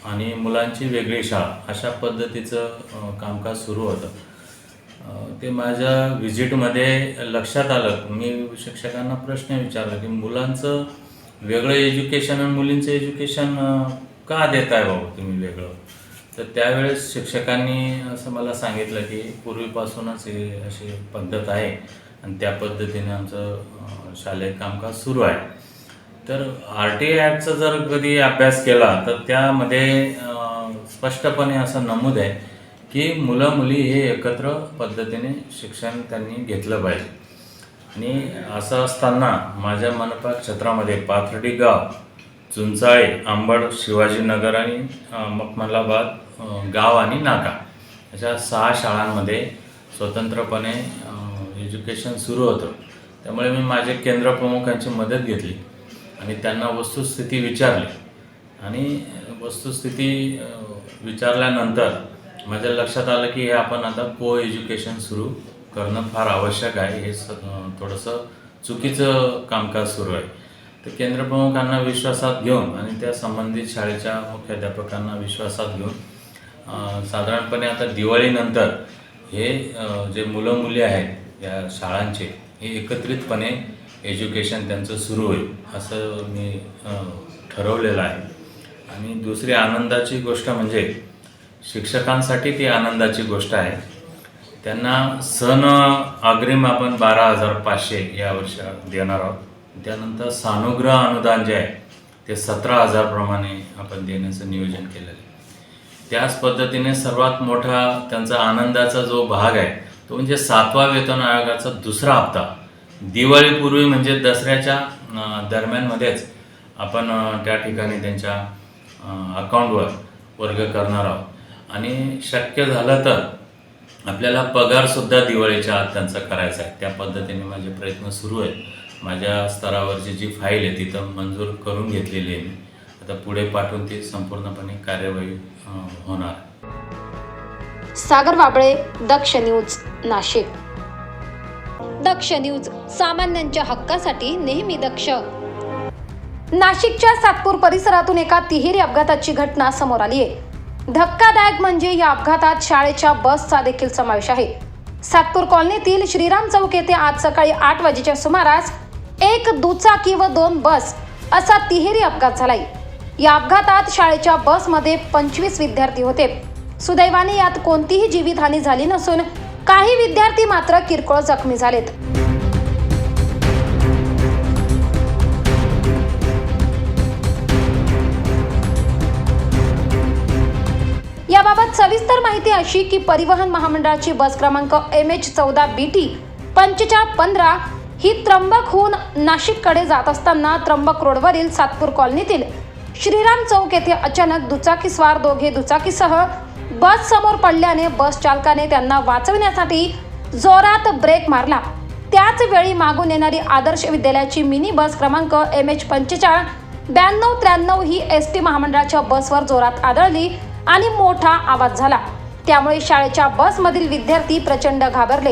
आणि मुलांची वेगळी शाळा अशा पद्धतीचं कामकाज सुरू होतं. ते माझ्या व्हिजिटमध्ये लक्षात आलं. मी शिक्षकांना प्रश्न विचारला की मुलांचं वेगळं एज्युकेशन आणि मुलींचं एज्युकेशन का देताय बाबा तुम्ही वेगळं? तर त्यावेळेस शिक्षकांनी असं मला सांगितलं की पूर्वीपासूनच ही अशी पद्धत आहे आणि त्या पद्धतीने आमचं शालेय कामकाज सुरू आहे. तर RT ॲक्टचा जर कधी अभ्यास केला तर त्यामध्ये स्पष्टपणे असं नमूद आहे की मुलं मुली हे एकत्र पद्धतीने शिक्षण त्यांनी घेतलं पाहिजे. आणि असं असताना माझ्या मनपा क्षेत्रामध्ये पाथर्डी गाव, चुंचाळे, अंबड, शिवाजीनगर आणि मखमलाबाद गाव आणि नाका अशा 6 शाळांमध्ये स्वतंत्रपणे एज्युकेशन सुरू होतं. त्यामुळे मी माझे केंद्रप्रमुखांची मदत घेतली आणि त्यांना वस्तुस्थिती विचारली आणि वस्तुस्थिती विचारल्यानंतर माझ्या लक्षात आलं की हे आपण आता को एज्युकेशन सुरू करणं फार आवश्यक आहे. हे थोडंसं चुकीचं कामकाज सुरू आहे. तर केंद्रप्रमुखांना विश्वासात घेऊन आणि त्या संबंधित शाळेच्या मुख्याध्यापकांना विश्वासात घेऊन साधारणपणे आता दिवाळीनंतर हे जे मुलं मुली आहेत या शाळांचे हे एकत्रितपणे एज्युकेशन त्यांचं सुरू होईल असं मी ठरवलेलं आहे. आणि दुसरी आनंदाची गोष्ट म्हणजे शिक्षकांसाठी ती आनंदाची गोष्ट आहे. त्यांना सण अग्रिम आपण 12,500 यावर्षी देणार आहोत. त्यानंतर सानुग्रह अनुदान जे आहे ते 17,000 प्रमाणे आपण देण्याचं नियोजन केलेलं आहे. त्याच पद्धतीने सर्वात मोठा त्यांचा आनंदाचा जो भाग आहे तो म्हणजे 7वा वेतन आयोगाचा दुसरा हप्ता दिवाळीपूर्वी म्हणजे दसऱ्याच्या दरम्यानमध्येच आपण त्या ठिकाणी त्यांच्या अकाउंटवर वर्ग करणार आहोत. आणि शक्य झालं तर आपल्याला पगारसुद्धा दिवाळीच्या आत त्यांचा करायचा आहे. त्या पद्धतीने माझे प्रयत्न सुरू आहेत. माझ्या स्तरावरची जी फाईल आहे तिथं मंजूर करून घेतलेली आहे मी. आता पुढे पाठवून ती संपूर्णपणे कार्यवाही होणार.
सागर वाबळे, दक्ष न्यूज, नाशिक. दक्ष न्यूज, सामान्यांच्या हक्कासाठी नेहमी दक्ष. नाशिकच्या सातपूर परिसरातून एका तिहेरी अपघाताची घटना समोर आली आहे. धक्कादायक म्हणजे या अपघातात शाळेच्या बसचा देखील समावेश आहे. सातपूर कॉलनीतील श्रीराम चौक येथे आज सकाळी 8 वाजेच्या सुमारास एक दुचाकी व 2 बस असा तिहेरी अपघात झालाय. या अपघातात शाळेच्या बसमध्ये 25 विद्यार्थी होते. सुदैवाने यात कोणतीही जीवितहानी झाली नसून काही विद्यार्थी मात्र किरकोळ जखमी झालेत. याबाबत सविस्तर माहिती अशी की परिवहन महामंडळाची बस क्रमांक MH14BT 4515 ही त्र्यंबकहून नाशिककडे जात असताना त्र्यंबक रोडवरील सातपूर कॉलनीतील श्रीराम चौक येथे अचानक दुचाकीस्वार दोघे दुचाकीसह बस समोर पडल्याने बस चालकाने त्यांना वाचवण्यासाठी जोरात ब्रेक मारला. त्याच वेळी मागून येणारी आदर्श विद्यालयाची मिनी बस क्रमांक MH459293 ही ST महामंडळाच्या बसवर जोरात आदळली आणि मोठा आवाज झाला. त्यामुळे शाळेच्या बसमधील विद्यार्थी प्रचंड घाबरले.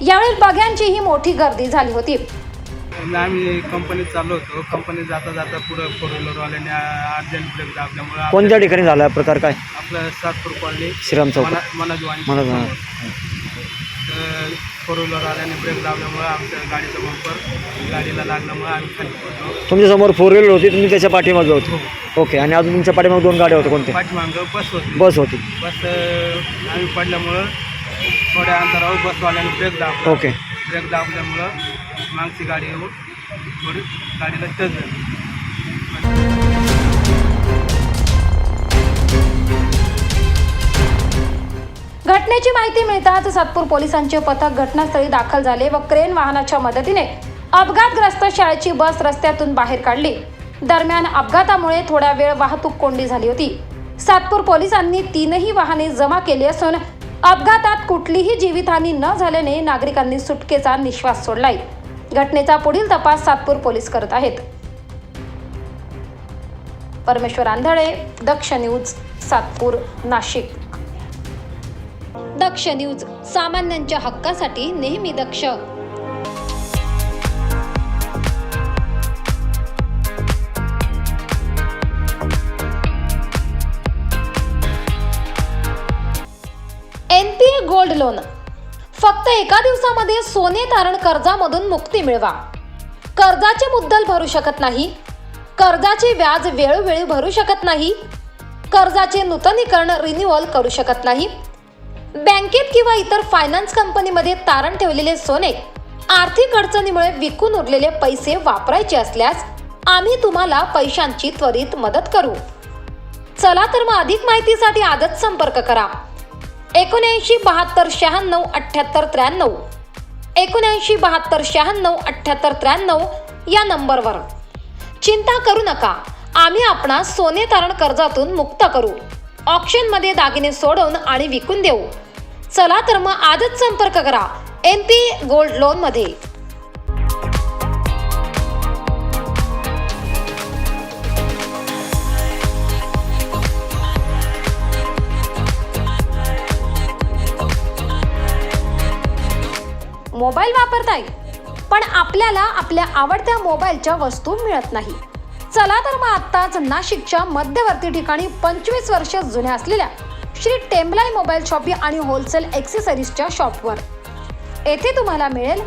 यावेळी बघ्यांचीही मोठी गर्दी झाली होती.
आम्ही कंपनीत चाललो होतो. कंपनीत जाता जाता पुढे 4 व्हीलरवाल्याने अर्जंट ब्रेक दाबल्यामुळे
कोणत्या ठिकाणी झाला प्रकार? काय
आपलं सातपूर कॉलनी
श्रीराम चौक
मनोजवानी.
मनोज.
तर फोर व्हीलरवाल्याने ब्रेक दाबल्यामुळं आमच्या गाडीचा बंपर गाडीला लागल्यामुळं आम्ही खाली पडलो.
तुमच्यासमोर 4 व्हीलर होती, तुम्ही त्याच्या पाठीमागे होते. ओके. आणि अजून तुमच्या पाठीमागे 2 गाड्या होत्या, कोणत्या?
पाठीमागं बस होती.
बस होती.
बस आम्ही पडल्यामुळं थोड्या अंतरावर बसवाल्याने ब्रेक दाबला.
ओके.
ब्रेक दाबल्यामुळं मागची गाडी येऊन थोडी गाडीला टच झाली.
घटनेची माहिती मिळताच सातपूर पोलिसांचे पथक घटनास्थळी दाखल झाले व क्रेन वाहनाच्या मदतीने अपघातग्रस्त शाळेची बस रस्त्यातून बाहेर काढली. दरम्यान अपघातामुळे थोडा वेळ वाहतूक कोंडी झाली होती. सातपूर पोलिसांनी 3ही वाहने जमा केली असून अपघातात कुठलीही जीवितहानी न झाल्याने नागरिकांनी सुटकेचा निश्वास सोडलाय. घटनेचा पुढील तपास सातपूर पोलीस करत आहेत. परमेश्वर आंधळे, दक्ष न्यूज, सातपूर, नाशिक. दक्ष न्यूज, सामान्यांच्या हक्कासाठी नेहमी दक्ष. NPA gold loan. फक्त एका दिवसामध्ये सोने तारण कर्जामधून मुक्ती मिळवा. कर्जाचे मुद्दल भरू शकत नाही, कर्जाचे व्याज वेळोवेळी भरू शकत नाही, कर्जाचे नूतनीकरण रिन्युअल करू शकत नाही, बँकेत किंवा इतर फायनान्स कंपनीमध्ये तारण ठेवलेले सोने आर्थिक अडचणीमुळे विकून उरलेले पैसे वापरायचे असल्यास आम्ही तुम्हाला पैशांची त्वरित मदत करू. चला तर मग अधिक माहितीसाठी आजच संपर्क करा. 79 72 96 78 93 79 72 96 78 93 या नंबरवर. चिंता करू नका, आम्ही आपणास सोने तारण कर्जातून मुक्त करू. ऑक्शनमध्ये दागिने सोडवून आणि विकून देऊ. चला तर मग आजच संपर्क करा NPA गोल्ड लोन मध्ये. मोबाईल वापरताय पण आपल्याला आपल्या आवडत्या मोबाईलच्या वस्तू मिळत नाही. चला तर मग आत्ताच नाशिकच्या मध्यवर्ती ठिकाणी 25 वर्ष जुन्या असलेल्या श्री टेम्बलाई मोबाईल शॉपी आणि होलसेल ॲक्सेसरीजच्या शॉपवर. येथे तुम्हाला मिळेल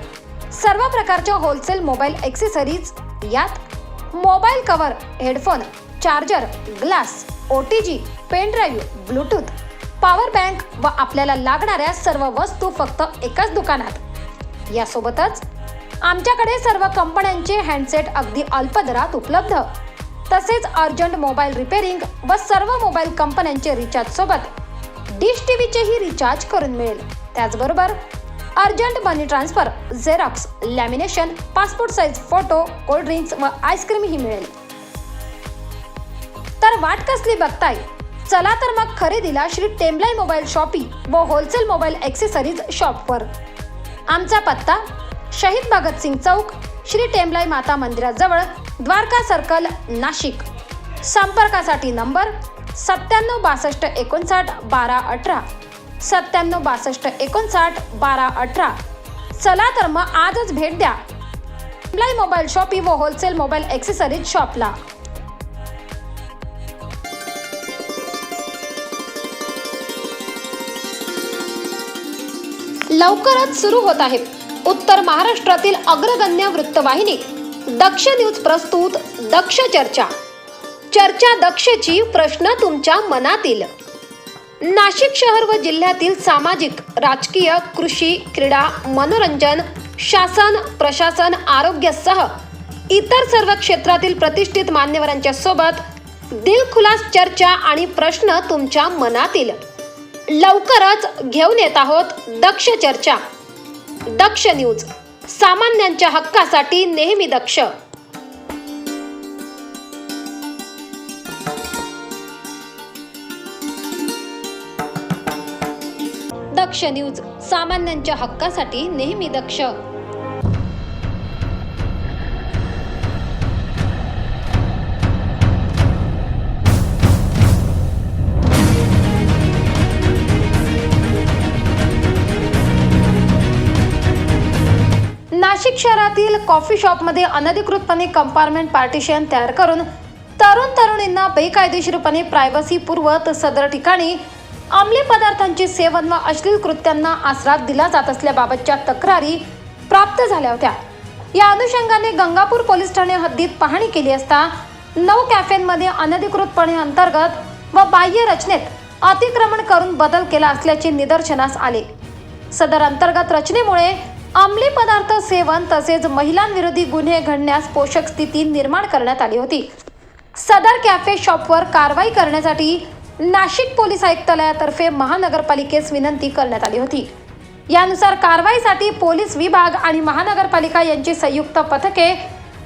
सर्व प्रकारच्या होलसेल मोबाईल ॲक्सेसरीज. यात mobile cover, headphone, charger, glass, OTG, pen drive, Bluetooth, power bank व आपल्याला लागणाऱ्या सर्व वस्तू फक्त एकाच दुकानात. यासोबतच आमच्याकडे सर्व कंपन्यांचे हँडसेट अगदी अल्प दरात उपलब्ध. तसेच अर्जंट मोबाईल रिपेअरिंग व सर्व मोबाईल कंपन्यांचे रिचार्ज सोबत डिश टीव्हीचेही रिचार्ज करून मिळेल. त्याचबरोबर urgent money transfer, xerox, lamination, passport size photo, cold drinks व आईस्क्रीमही मिळेल. तर वाट कसली बघताय? चला तर मग खरेदीला श्री टेम्बलाई मोबाईल शॉपी व होलसेल मोबाईल ॲक्सेसरीज शॉपवर. आमचा पत्ता शहीद भगतसिंग चौक, श्री टेम्बलाई माता मंदिराजवळ, द्वारका सर्कल, नाशिक. संपर्कासाठी नंबर 97 62 59 12 18 97 62 59 12 18. चला तर मग आजच भेट द्या टेम्बलाई मोबाईल शॉपी व होलसेल मोबाईल ॲक्सेसरीज शॉपला. लवकरच सुरू होत आहे उत्तर महाराष्ट्रातील अग्रगण्य वृत्तवाहिनी दक्ष न्यूज प्रस्तुत दक्ष चर्चा. चर्चा दक्षची, प्रश्न तुमच्या मनातील. नाशिक शहर व जिल्ह्यातील सामाजिक, राजकीय, कृषी, क्रीडा, मनोरंजन, शासन, प्रशासन, आरोग्यासह इतर सर्व क्षेत्रातील प्रतिष्ठित मान्यवरांच्या सोबत दिलखुलास चर्चा आणि प्रश्न तुमच्या मनातील. लवकरच घेऊन येत आहोत दक्ष चर्चा. दक्ष न्यूज, सामान्यांच्या हक्कासाठी नेहमी दक्ष. दक्ष न्यूज, सामान्यांच्या हक्कासाठी नेहमी दक्ष. नाशिक शहरातील कॉफी शॉपमध्ये अनधिकृतपणे कंपार्टमेंट पार्टिशन तयार करून तरुण तरुणींना बेकायदेशीरपणे प्रायव्हसी पुरवत सदर ठिकाणी अंमली पदार्थांचे सेवन व अश्लील कृत्यांना आसरा दिला जात असल्याबाबतच्या तक्रारी प्राप्त झाल्या होत्या। या अनुषंगाने गंगापूर पोलीस ठाणे हद्दीत पाहणी केली असता 9 कॅफेंमध्ये अनधिकृतपणे अंतर्गत व बाह्य रचनेत अतिक्रमण करून बदल केला असल्याचे निदर्शनास आले। सदर अंतर्गत रचनेमुळे अंमली पदार्थ सेवन तसेच महिलांविरोधी गुन्हे घडण्यास पोषक स्थिती निर्माण करण्यात आली होती। सदर कॅफे शॉपवर कारवाई करण्यासाठी नाशिक पोलीस आयुक्तालयातर्फे महानगरपालिकेस विनंती करण्यात आली होती। यानुसार कारवाईसाठी पोलीस विभाग आणि महानगरपालिका यांची संयुक्त पथके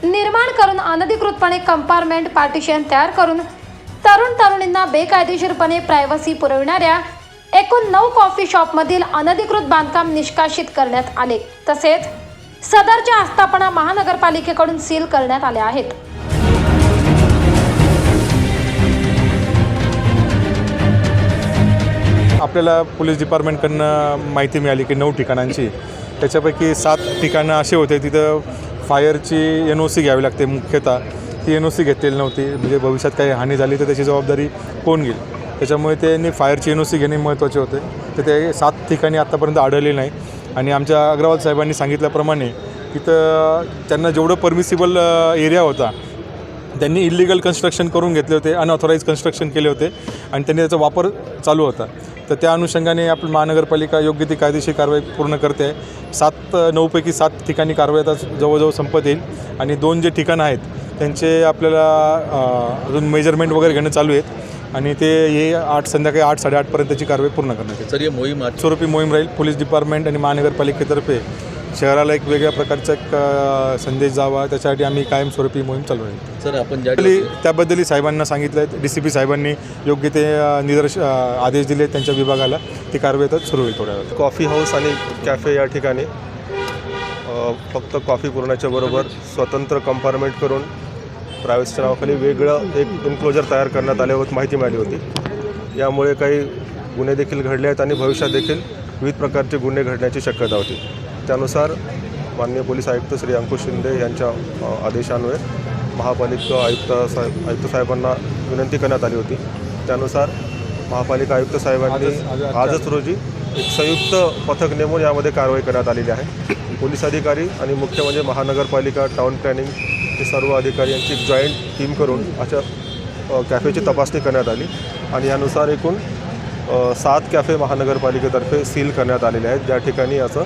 निर्माण करून अनधिकृतपणे कंपार्टमेंट पार्टिशन तयार करून तरुणींना बेकायदेशीरपणे प्रायव्हसी पुरविणाऱ्या एकूण 9 कॉफी शॉपमधील अनधिकृत बांधकाम निष्कासित करण्यात आले। तसेच सदरच्या आस्थापना महानगरपालिकेकडून सील करण्यात आल्या आहेत।
आपल्याला पोलीस डिपार्टमेंटकडनं माहिती मिळाली की 9 ठिकाणांची, त्याच्यापैकी 7 ठिकाणं असे होते तिथं फायरची NOC घ्यावी लागते। मुख्यतः ती NOC घेतलेली नव्हती, म्हणजे भविष्यात काही हानी झाली तर त्याची जबाबदारी कोण घेईल, त्याच्यामुळे त्यांनी फायरची NOC घेणे महत्त्वाचे होते। तर ते 7 ठिकाणी आत्तापर्यंत आढळले नाही आणि आमच्या अग्रवाल साहेबांनी सांगितल्याप्रमाणे तिथं त्यांना जेवढं परमिसिबल एरिया होता त्यांनी इलिगल कन्स्ट्रक्शन करून घेतले होते, अनऑथोराईज कन्स्ट्रक्शन केले होते आणि त्यांनी त्याचा वापर चालू होता। तर त्या अनुषंगाने आपली महानगरपालिका योग्य ती कायदेशीर कारवाई पूर्ण करते आहे। 9 पैकी 7 ठिकाणी कारवाई आता जवळजवळ संपत येईल आणि 2 जे ठिकाणं आहेत त्यांचे आपल्याला अजून मेजरमेंट वगैरे घेणं चालू आहेत आणि ते हे संध्याकाळी 8-8:30 पर्यंतची कारवाई पूर्ण करण्यात येईल।
सर, ही मोहीम
स्वरूपी मोहीम राहील। पोलीस डिपार्टमेंट आणि महानगरपालिकेतर्फे शहराला एक वेगळ्या प्रकारचा एक संदेश जावा त्याच्यासाठी आम्ही कायमस्वरूपी मोहीम चालू आहे।
सर, आपण
त्याबद्दलही साहेबांना सांगितलं आहे, DCP साहेबांनी योग्य ते आदेश दिले त्यांच्या विभागाला, ती कारवाई तर सुरू होईल थोड्या वेळात।
कॉफी हाऊस आणि कॅफे या ठिकाणी फक्त कॉफी पुरवण्याच्या बरोबर स्वतंत्र कंपार्टमेंट करून प्रायव्हसीच्या नावाखाली वेगळं एक इन्क्लोजर तयार करण्यात आल्यावर माहिती मिळाली होती। यामुळे काही गुन्हे देखील घडले आहेत आणि भविष्यात देखील विविध प्रकारचे गुन्हे घडण्याची शक्यता होती। त्यानुसार माननीय पोलीस आयुक्त श्री अंकुश शिंदे यांच्या आदेशान्वये महापालिका आयुक्त साहेबांना विनंती करण्यात आली होती। त्यानुसार महापालिका आयुक्त साहेबांनी आजच रोजी एक संयुक्त पथक नेमून यामध्ये कारवाई करण्यात आलेली आहे। पोलीस अधिकारी आणि मुख्य म्हणजे महानगरपालिका, टाउन प्लॅनिंग हे सर्व अधिकारी यांची एक जॉईंट टीम करून अशा कॅफेची तपासणी करण्यात आली आणि यानुसार एकूण 7 कॅफे महानगरपालिकेतर्फे सील करण्यात आलेले आहेत, ज्या ठिकाणी असं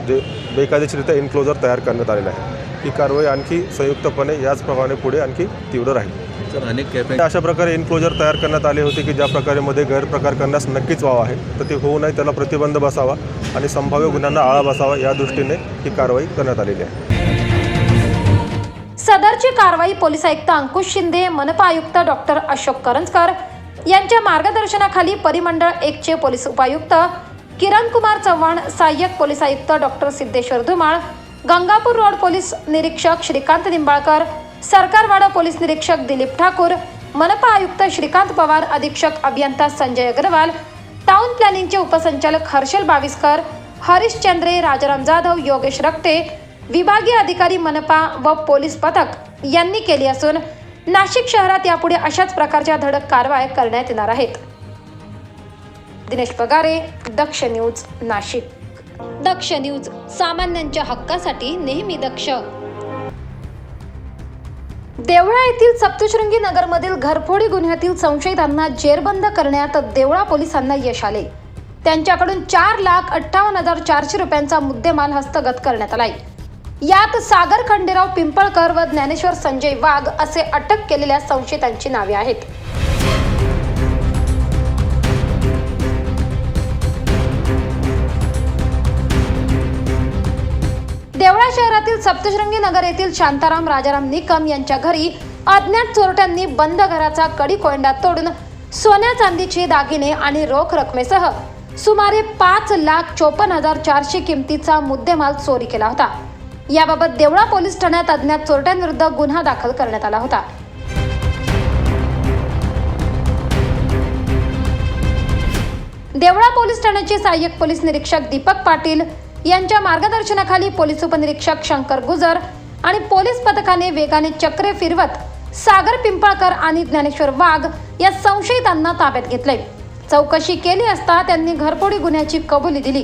जे बेकायदेशीररित्या इन्क्लोजर तयार करण्यात आलेलं आहे। ही कारवाई आणखी संयुक्तपणे याचप्रमाणे पुढे आणखी तीव्र राहील।
सर, अनेक कॅफे
अशा प्रकारे इन्क्लोजर तयार करण्यात आले होते की ज्या प्रकारे मध्ये गैरप्रकार करण्यास नक्कीच वाव आहे, तर ते होऊ नये, त्याला प्रतिबंध बसावा आणि संभाव्य गुन्ह्यांना आळा बसावा या दृष्टीने ही कारवाई करण्यात आलेली आहे।
सदरची कारवाई पोलीस आयुक्त अंकुश शिंदे, मनपा आयुक्त डॉक्टर अशोक करंजकर यांच्या मार्गदर्शनाखाली परिमंडळ 1 चे पोलीस उपायुक्त किरण कुमार चव्हाण, सहाय्यक पोलीस आयुक्त doctor Siddheshwar Dhumal, Gangapur road police निरीक्षक श्रीकांत निंबाळकर, सरकारवाडा पोलीस निरीक्षक दिलीप ठाकूर, मनपा आयुक्त श्रीकांत पवार, अधीक्षक अभियंता संजय अग्रवाल, टाउन प्लॅनिंगचे उपसंचालक हर्षल बाविस्कर, हरीश चंद्रे, राजाराम जाधव, योगेश रक्ते, विभागीय अधिकारी मनपा व पोलीस पथक यांनी केली असून नाशिक शहरात यापुढे अशाच प्रकारच्या धडक कारवाया करण्यात येणार आहेत। दिनेश पगारे, दक्ष न्यूज, नाशिक। दक्ष न्यूज, सामान्यांच्या हक्कासाठी नेहमी दक्ष। देवळा येथील सप्तशृंगी नगरमधील घरफोडी गुन्ह्यातील संशयितांना जेरबंद करण्यात देवळा पोलिसांना यश आले। त्यांच्याकडून 4,58,400 रुपयांचा मुद्देमाल हस्तगत करण्यात आलाय। यात सागर खंडेराव पिंपळकर व ज्ञानेश्वर संजय वाघ असे अटक केलेल्या संशयितांची नावे आहेत। देवळा शहरातील सप्तशृंगी नगर येथील शांताराम राजाराम निकम यांच्या घरी अज्ञात चोरट्यांनी बंद घराचा कडी कोंडा तोडून सोन्या चांदीचे दागिने आणि रोख रकमेसह सुमारे 5,54,400 किमतीचा मुद्देमाल चोरी केला होता। याबाबत देवळा पोलीस ठाण्यात अज्ञात चोरट्यांविरुद्ध गुन्हा दाखल करण्यात आला होता। देवळा पोलीस ठाण्याचे सहाय्यक पोलीस निरीक्षक दीपक पाटील यांच्या मार्गदर्शनाखाली पोलीस उपनिरीक्षक शंकर गुजर आणि पोलीस पथकाने वेगाने चक्रे फिरवत सागर पिंपळकर आणि ज्ञानेश्वर वाघ या संशयितांना ताब्यात घेतले। चौकशी केली असता त्यांनी घरफोडी गुन्ह्याची कबुली दिली.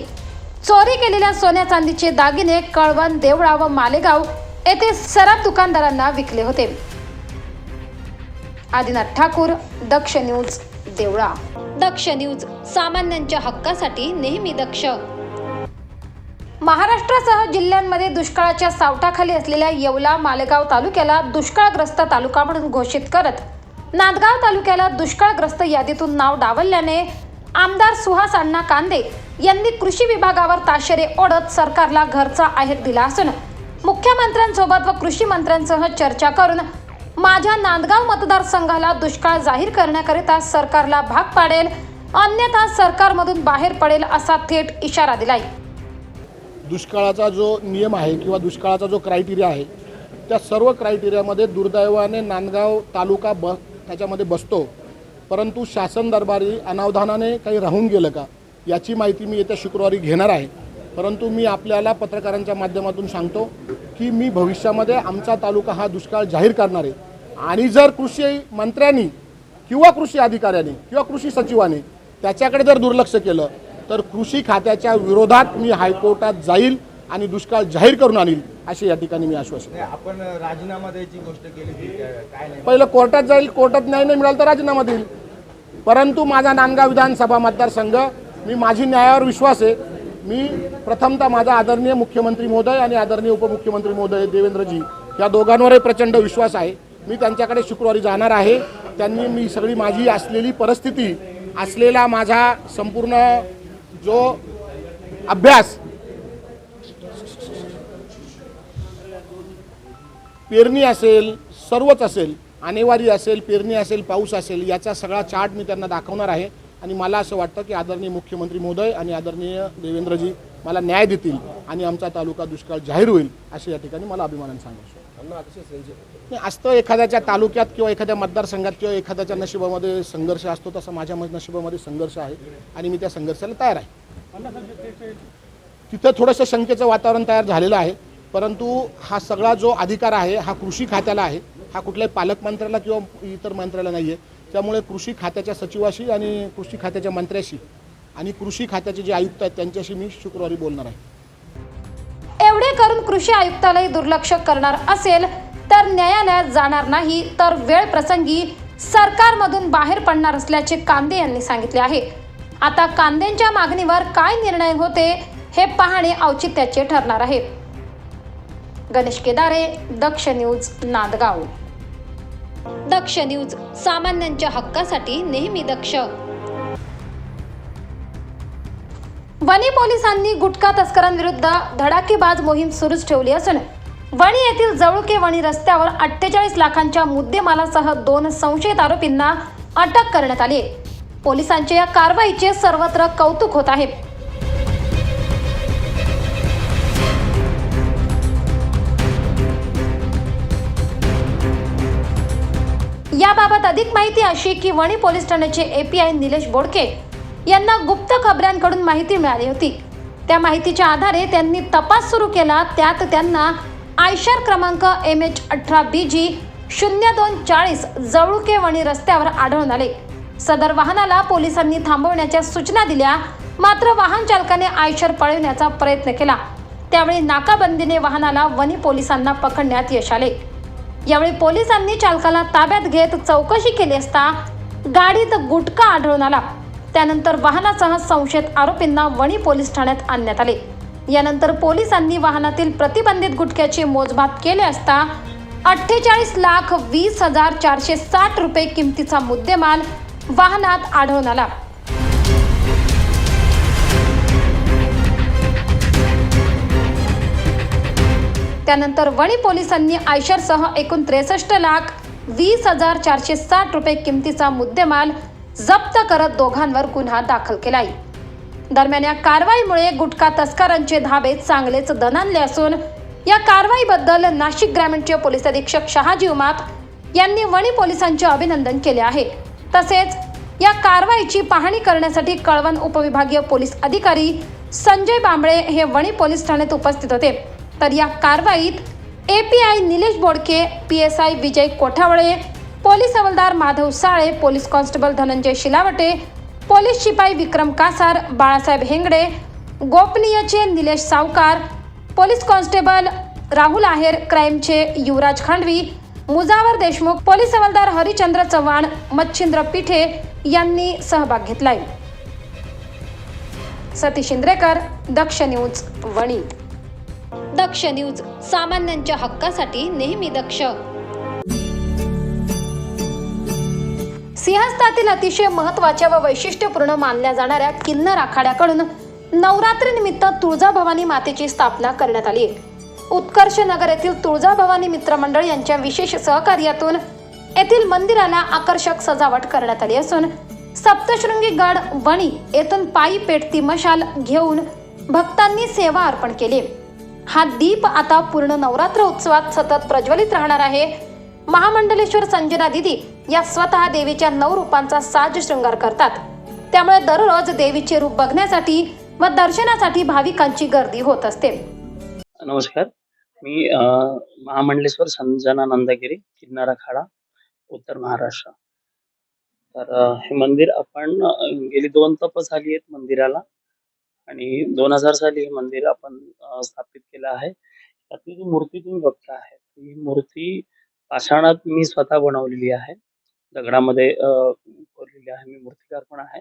चोरी केलेल्या सोन्या चांदीचे दागिने कळवण, देवळा व मालेगाव येथे सराफ दुकानदारांना विकले होते. आदिनाथ ठाकूर, दक्ष न्यूज, देवळा. दक्ष न्यूज, सामान्यांच्या हक्कासाठी नेहमी दक्ष. महाराष्ट्रासह जिल्ह्यांमध्ये दुष्काळाच्या सावटाखाली असलेल्या येवला, मालेगाव तालुक्याला दुष्काळग्रस्त तालुका म्हणून घोषित करत नांदगाव तालुक्याला दुष्काळग्रस्त यादीतून नाव डावलल्याने आमदार सुहास अण्णा कांदे यांनी कृषी विभागावर ताशेरे ओढत सरकारला घरचा आहेर दिला असून मुख्यमंत्र्यांसोबत व कृषी मंत्र्यांसह चर्चा करून माझ्या नांदगाव मतदारसंघाला दुष्काळ जाहीर करण्याकरिता सरकारला भाग पाडेल, अन्यथा सरकारमधून बाहेर पडेल असा थेट इशारा दिलाय.
दुष्काळाचा जो नियम आहे किंवा दुष्काळाचा जो क्रायटेरिया आहे त्या सर्व क्रायटेरियामध्ये दुर्दैवाने नांदगाव तालुका त्याच्यामध्ये बसतो. परंतु शासन दरबारी अनावधानाने काही राहून गेलं का याची माहिती मी येत्या शुक्रवारी घेणार आहे. परंतु मी आपल्याला पत्रकारांच्या माध्यमातून सांगतो की मी भविष्यामध्ये आमचा तालुका हा दुष्काळ जाहीर करणार आहे. आणि जर कृषी मंत्र्यांनी किंवा कृषी अधिकाऱ्यांनी किंवा कृषी सचिवांनी त्याच्याकडे जर दुर्लक्ष केलं तर कृषी खात्याच्या विरोधात मी हायकोर्टात जाईल आणि दुष्काळ जाहीर करून आणील असे या ठिकाणी मी आश्वासन.
आपण राजीनामा द्यायची गोष्ट केली होती, काय नाही?
पहिलं कोर्टात जाईल, कोर्टात न्याय नाही मिळाला तर राजीनामा देईल. परंतु माझा नांदगाव विधानसभा मतदारसंघ, माझी न्यायावर विश्वास आहे. मी प्रथमतः माझा आदरणीय मुख्यमंत्री महोदय आणि आदरणीय उपमुख्यमंत्री महोदय देवेंद्रजी या दोघांवरही प्रचंड विश्वास आहे. मी त्यांच्याकडे शुक्रवारी जाणार आहे. त्यांनी मी सगळी माझी असलेली परिस्थिती, असलेला माझा संपूर्ण जो अभ्यास, पेरणी असेल, सर्वच असेल, आणेवारी असेल, पेरणी असेल, पाऊस असेल, याचा सगळा चार्ट मी त्यांना दाखवणार आहे. आणि मला असं वाटतं की आदरणीय मुख्यमंत्री महोदय आणि आदरणीय देवेंद्रजी मला न्याय देतील आणि आमचा तालुका दुष्काळ जाहीर होईल असे या ठिकाणी मला अभिमानाने सांगायचं. असतं एखाद्याच्या तालुक्यात किंवा एखाद्या मतदारसंघात किंवा एखाद्याच्या नशिबामध्ये संघर्ष असतो, तसा माझ्या नशिबामध्ये संघर्ष आहे आणि मी त्या संघर्षाला तयार आहे. तिथं थोडंसं शंकेचं वातावरण तयार झालेलं आहे. परंतु हा सगळा जो अधिकार आहे हा कृषी खात्याला आहे, हा कुठल्याही पालकमंत्र्याला किंवा इतर मंत्र्याला नाही आहे. त्यामुळे कृषी खात्याच्या सचिवाशी आणि कृषी खात्याच्या मंत्र्याशी आणि कृषी खात्याचे जे आयुक्त आहेत त्यांच्याशी मी शुक्रवारी बोलणार आहे.
एवढे करून कृषी आयुक्तालय दुर्लक्ष करणार असेल तर न्यायालयात जाणार नाही, तर वेळ प्रसंगी सरकारमधून बाहेर पडणार असल्याचे कांदे यांनी सांगितले आहे. आता कांदेंच्या मागणीवर काय निर्णय होते हे पाहणे औचित्याचे ठरणार आहे. गणेश केदारे, दक्ष न्यूज, नांदगाव. दक्ष न्यूज, सामान्यांच्या हक्कासाठी नेहमी दक्ष. वणी पोलिसांनी गुटखा तस्करांविरुद्ध धडाकेबाज मोहीम सुरूच ठेवली असून वणी येथील जवळके वणी रस्त्यावर 48 लाखांच्या मुद्देमालासह 2 संशयित आरोपींना अटक करण्यात आली. पोलिसांच्या या कारवाईचे सर्वत्र कौतुक होत आहे. याबाबत अधिक माहिती अशी की वणी पोलीस ठाण्याचे API निलेश बोडके यांना गुप्त खबऱ्यांकडून माहिती मिळाली होती. त्या माहितीच्या आधारे त्यांनी तपास सुरू केला. त्यात त्यांना आयशर क्रमांक MH18BG 0240 जवळके वणी रस्त्यावर आढळून आले. सदर वाहनाला पोलिसांनी थांबवण्याच्या सूचना दिल्या, मात्र वाहन चालकाने आयशर पळवण्याचा प्रयत्न केला. त्यावेळी नाकाबंदीने वाहनाला वणी पोलिसांना पकडण्यात यश आले. यावेळी पोलिसांनी चालकाला ताब्यात घेत चौकशी केली असता गाडीत गुटखा आढळून आला. त्यानंतर वाहनासह संशयित आरोपींना वणी पोलीस ठाण्यात आणण्यात आले. यानंतर पोलिसांनी वाहनातील प्रतिबंधित गुटख्याचे मोजमाप केले असता 48,20,460 रुपये किमतीचा मुद्देमाल वाहनात आढळून आला. त्यानंतर वणी पोलिसांनी आयशरसह एकूण 63,20,460 रुपये किमतीचा मुद्देमाल जप्त करत दोघांवर गुन्हा दाखल केलाय. दरम्यान या कारवाईमुळे गुटखा तस्करांचे धाबे चांगलेच दणाणले असून या कारवाईबद्दल नाशिक ग्रामीणचे पोलीस अधीक्षक शहाजी उमाप यांनी वणी पोलिसांचे अभिनंदन केले आहे. तसेच या कारवाईची पाहणी करण्यासाठी कळवण उपविभागीय पोलीस अधिकारी संजय बांबळे हे वणी पोलीस ठाण्यात उपस्थित होते. तर या कारवाईत API Nilesh Bodke, PSI Vijay Kothawale, police हवालदार Madhav Sale, police constable Dhananjay Shilawate, police शिपाई विक्रम कासार, बाळासाहेब हेंगडे, गोपनीयचे निलेश सावकार, पोलीस कॉन्स्टेबल राहुल आहेर, क्राईमचे युवराज खांडवी, मुजावर देशमुख, पोलीस हवालदार हरिचंद्र चव्हाण, मच्छिंद्र पिठे यांनी सहभाग घेतलाय. सतीश इंद्रेकर, दक्ष न्यूज, वणी. दक्ष न्यूज, सामान्यांच्या हक्कासाठी नेहमी दक्ष. सिंहस्थातील अतिशय महत्त्वाच्या व वैशिष्ट्यपूर्ण मानल्या जाणाऱ्या किन्नर आखाड्याकडून नवरात्रीनिमित्त तुळजाभवानी मातेची स्थापना करण्यात आली. उत्कर्ष नगर येथील तुळजाभवानी मित्रमंडळ यांच्या विशेष सहकार्यातून येथील मंदिराला आकर्षक सजावट करण्यात आली असून सप्तशृंगी गड वणी येथून पायी पेटती मशाल घेऊन भक्तांनी सेवा अर्पण केली. हा दीप आता पूर्ण नवरात्र उत्सवात सतत प्रज्वलित राहणार आहे. महामंडलेश्वर संजना दिदी या स्वतः देवीच्या 9 रूपांचा साज शृंगार करतात. त्यामुळे दररोज देवीचे रूप बघण्यासाठी व दर्शनासाठी भाविकांची गर्दी होत असते.
नमस्कार, मी महामंडलेश्वर संजना नंदागिरी, किन्नारा खाडा, उत्तर महाराष्ट्र. तर हे मंदिर आपण गेली 2 तप झाली आहेत मंदिराला आणि 2000 साली हे मंदिर आपण स्थापित केलं आहे. त्यातली जी मूर्ती तुम्ही बघता आहे ही मूर्ती पाषाणात मी स्वतः बनवलेली आहे, दगडामध्ये कोरलेली आहे. मी मूर्तिकार पण आहे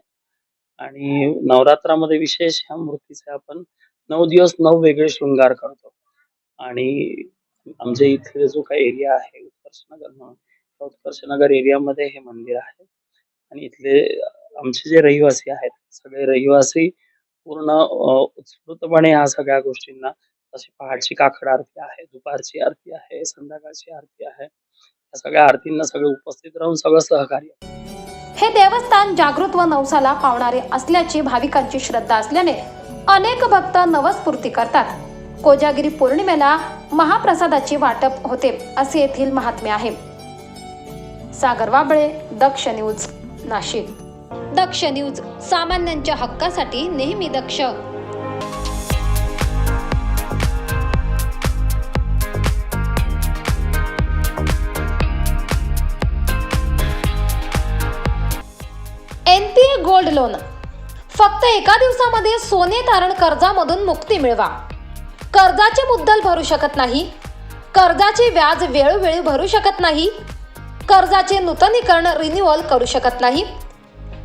आणि नवरात्रामध्ये विशेष ह्या मूर्तीचे आपण 9 दिवस 9 वेगळे शृंगार करतो. आणि आमच्या इथले जो काही एरिया आहे उत्कर्षनगर म्हणून, त्या उत्कर्षनगर एरियामध्ये हे मंदिर आहे आणि इथले आमचे जे रहिवासी आहेत सगळे रहिवासी पूर्ण उत्स्फूर्तपणे ह्या सगळ्या गोष्टींना, जशी पहाटची काकड आरती आहे, दुपारची आरती आहे, संध्याकाळची आरती आहे, या सगळ्या आरतींना सगळे उपस्थित राहून सगळं सहकार्य.
हे देवस्थान जागृत व नवसाला पावणारे असल्याची भाविकांची श्रद्धा असल्याने अनेक भक्त नवस्फूर्ती करतात. कोजागिरी पौर्णिमेला महाप्रसादाची वाटप होते असे येथील महात्म्य आहे. सागर वाबळे, दक्ष न्यूज, नाशिक. दक्ष न्यूज, सामान्यांच्या हक्कासाठी नेहमी दक्ष. NPA gold loan. फक्त एका दिवसामध्ये सोने तारण कर्जामधून मुक्ती मिळवा. कर्जाचे मुद्दल भरू शकत नाही, कर्जाचे व्याज वेळोवेळी भरू शकत नाही, कर्जाचे नूतनीकरण रिन्युअल करू शकत नाही,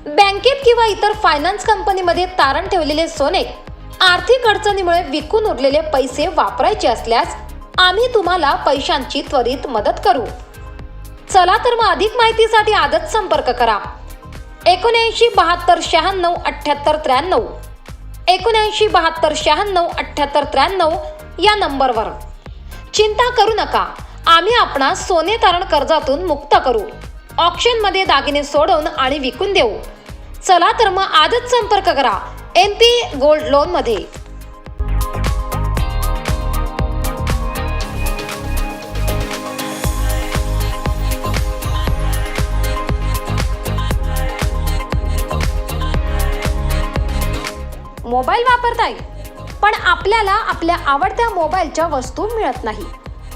बँकेत किंवा इतर फायनान्स कंपनीमध्ये तारण ठेवलेले सोने आर्थिक अडचणीमुळे विकून उरलेले पैसे वापरायचे असल्यास आम्ही तुम्हाला पैशांची त्वरित मदत करू. चला तर मग अधिक माहितीसाठी आजच संपर्क करा. 79 72 96 78 93, 79 72 96 78 93 या नंबरवर. चिंता करू नका, आम्ही आपणास सोने तारण कर्जातून मुक्त करू. ऑक्शन मध्ये दागिने सोडवून आणि विकून देऊ. चला तर मग आजच संपर्क करा NPA गोल्ड लोन मध्ये. मोबाईल वापरताय पण आपल्याला आपल्या आवडत्या मोबाईलच्या वस्तू मिळत नाही.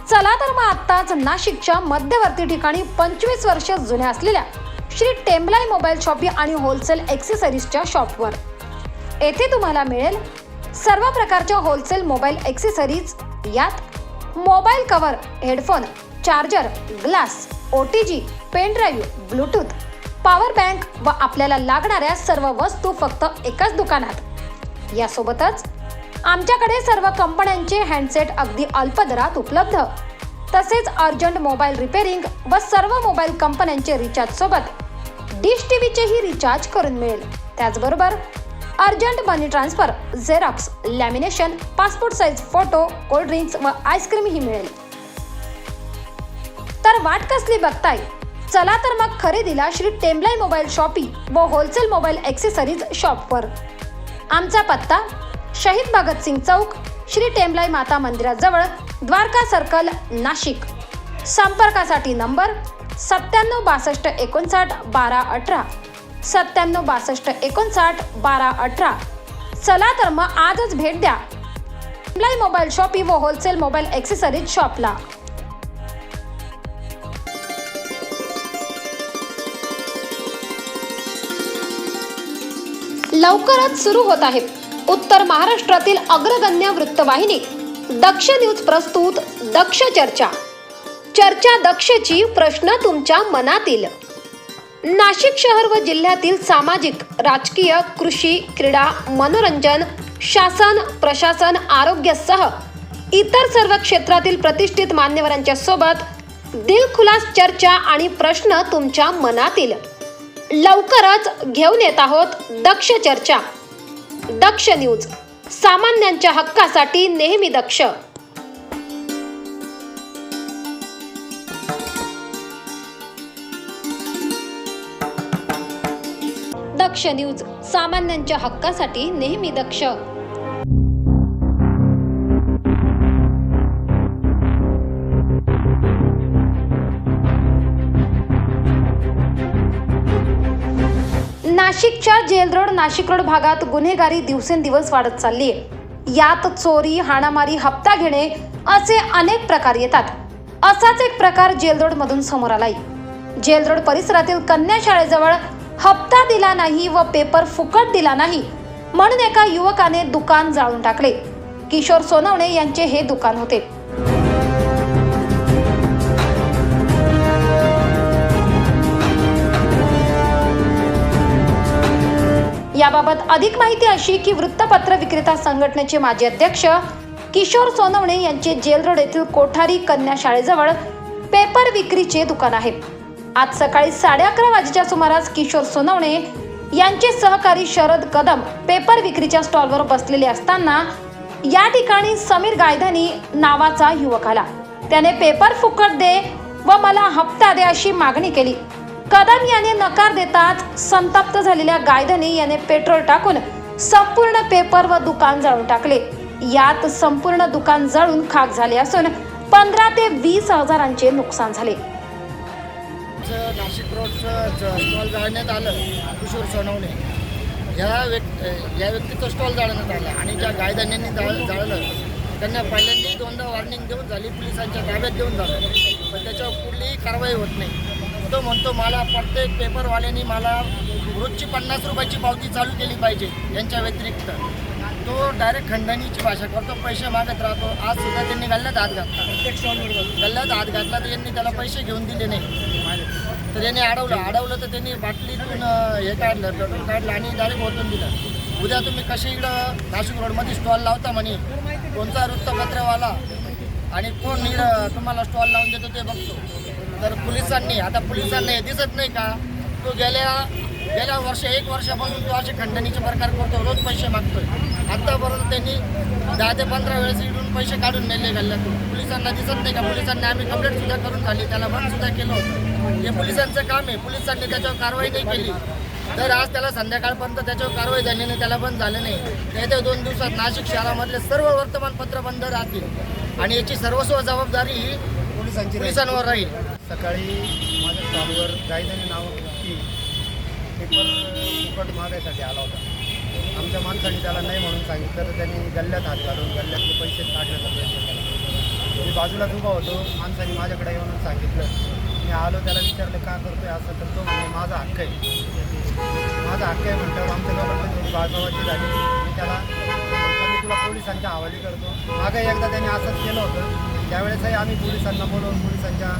चला तर मग आत्ताच नाशिकच्या मध्यवर्ती ठिकाणी 25 वर्ष जुन्या असलेल्या श्री टेम्बलाई मोबाईल शॉपी आणि होलसेल ॲक्सेसरीजच्या शॉपवर. येथे तुम्हाला मिळेल सर्व प्रकारच्या होलसेल मोबाईल ॲक्सेसरीज. यात mobile cover, headphone, charger, glass, OTG, pen drive, Bluetooth, power bank व आपल्याला लागणाऱ्या सर्व वस्तू फक्त एकाच दुकानात. यासोबतच आमच्याकडे सर्व कंपन्यांचे हँडसेट अगदी अल्प दरात उपलब्ध. तसेच अर्जंट मोबाईल रिपेअरिंग व सर्व मोबाईल कंपन्यांचे रिचार्ज सोबत डिश टीव्हीचेही रिचार्ज करून मिळेल. त्याचबरोबर urgent money transfer, xerox, lamination, passport size photo, cold drinks व आईस्क्रीमही मिळेल. तर वाट कसली बघताय? चला तर मग खरेदीला श्री टेम्बलाई मोबाईल शॉपी व होलसेल मोबाईल ॲक्सेसरीज शॉपवर. आमचा पत्ता शहीद भगतसिंग चौक, श्री टेम्बलाई माता मंदिराजवळ, द्वारका सर्कल, नाशिक. संपर्कासाठी नंबर 97 62 59 12 18, 97 62 59 12 18. चला तर मग आजच भेट द्या टेम्बलाई मोबाईल शॉपी व होलसेल मोबाईल ॲक्सेसरीज शॉपला. लवकरच सुरू होत आहे उत्तर महाराष्ट्रातील अग्रगण्य वृत्तवाहिनी दक्ष न्यूज प्रस्तुत दक्ष चर्चा. चर्चा दक्षची, प्रश्न तुमच्या मनातील. नाशिक शहर व जिल्ह्यातील सामाजिक, राजकीय, कृषी, क्रीडा, मनोरंजन, शासन, प्रशासन, आरोग्यासह इतर सर्व क्षेत्रातील प्रतिष्ठित मान्यवरांच्या सोबत दिलखुलास चर्चा आणि प्रश्न तुमच्या मनातील. लवकरच घेऊन येत आहोत दक्ष चर्चा. दक्ष न्यूज, सामान्यांच्या हक्कासाठी नेहमी दक्ष. दक्ष न्यूज, सामान्यांच्या हक्कासाठी नेहमी दक्ष. नाशिकच्या जेल रोड, नाशिक रोड भागात गुन्हेगारी दिवसेंदिवस वाढत चालली आहे. यात चोरी, हाणामारी, हप्ता घेणे असे अनेक प्रकार येतात. असाच एक प्रकार जेल रोड मधून समोर आलाय. जेल रोड परिसरातील कन्या शाळेजवळ हप्ता दिला नाही व पेपर फुकट दिला नाही म्हणून एका युवकाने दुकान जाळून टाकले. किशोर सोनवणे यांचे हे दुकान होते. याबाबत अधिक माहिती अशी की वृत्तपत्र विक्रेता संघटनेचे माजी अध्यक्ष किशोर सोनवणे यांचे जेल रोड येथील कोठारी कन्या शाळेजवळ पेपर विक्रीचे दुकान आहे. आज सकाळी 11:30 वाजेच्या सुमारास किशोर सोनवणे यांचे सहकारी शरद कदम पेपर विक्रीच्या स्टॉलवर बसलेले असताना या ठिकाणी समीर गायधनी नावाचा युवक आला. त्याने पेपर फुकट दे व मला हप्ता दे अशी मागणी केली. कदम याने नकार देताच संतप्त झालेल्या गायधनी याने पेट्रोल टाकून संपूर्ण पेपर व दुकान जाळून टाकले. यात संपूर्ण दुकान जळून खाक झाले असून 15 ते 20 हजारांचे नुकसान झाले.
नाशिक रोडचं स्टॉल जाळण्यात आलं. किशोर सोनवणे या व्यक्तीचं स्टॉल जाळण्यात आलं आणि ज्या गायधन्यांनी जाळलं त्यांना पहिल्यांदाही 2दा वॉर्निंग देऊन झाली, पोलिसांच्या ताब्यात देऊन झालं, पण त्याच्यावर कुठलीही कारवाई होत नाही. तो म्हणतो मला प्रत्येक पेपरवाल्यांनी मला रोजची 50 रुपयाची पावती चालू केली पाहिजे यांच्या व्यतिरिक्त. तो डायरेक्ट खंडणीची भाषा करतो, पैसे मागत राहतो. आज सुद्धा त्यांनी गल्ल्यात हात घातला. गल्ल्यात हात घातला तर यांनी त्याला पैसे घेऊन दिले नाही. तर यांनी अडवलं तर त्यांनी बाटलीतून हे काढलं, पेट्रोल काढलं आणि डायरेक्ट ओतून दिलं. उद्या तुम्ही कसे इकडं नाशिक रोडमध्ये स्टॉल लावता म्हणे, कोणता वृत्तपत्रवाला आणि कोण इकडं तुम्हाला स्टॉल लावून देतो ते बघतो. तर पोलिसांनी हे दिसत नाही का, तो गेल्या 1 वर्षापासून तो असे खंडणीचे प्रकार करतो, रोज पैसे मागतोय. आत्तापर्यंत त्यांनी 10 ते 15 वेळेस इकडून पैसे काढून नेले गल्ल्यातून. पोलिसांना दिसत नाही का, पोलिसांनी आम्ही कंप्लेंट सुद्धा करून झाली, त्याला बंद सुद्धा केलं होतं. हे पोलिसांचं काम आहे, पोलिसांनी त्याच्यावर कारवाई नाही केली. तर आज त्याला संध्याकाळपर्यंत त्याच्यावर कारवाई झाली नाही, त्याला बंद झालं नाही. येत्या 2 दिवसात नाशिक शहरामधले सर्व वर्तमानपत्र बंद राहतील आणि याची सर्वस्व जबाबदारी ही पोलिसांवर राहील.
सकाळी माझ्या स्टॉलवर गायधनी नाव व्यक्ती पेपर फुकट मागायसाठी आला होता. आमच्या माणसाने त्याला नाही म्हणून सांगितलं तर त्यांनी गल्ल्यात हात घालून गल्ल्यातले पैसे काढण्याचा प्रयत्न केला. मी बाजूलाच उभा होतो, माणसाने माझ्याकडे येऊन सांगितलं. मी आलो, त्याला विचारलं का करतोय असं, तर तो म्हणजे माझा हक्क आहे. माझा हक्क आहे म्हटल्यावर आमच्या दोघांमध्ये थोडी बाळगावाची झाली. मी त्याला म्हटलं मी तुला पोलिसांच्या हवाली करतो. मागे एकदा त्याने असंच केलं होतं, त्यावेळेसही आम्ही पोलिसांना बोलवून पोलिसांच्या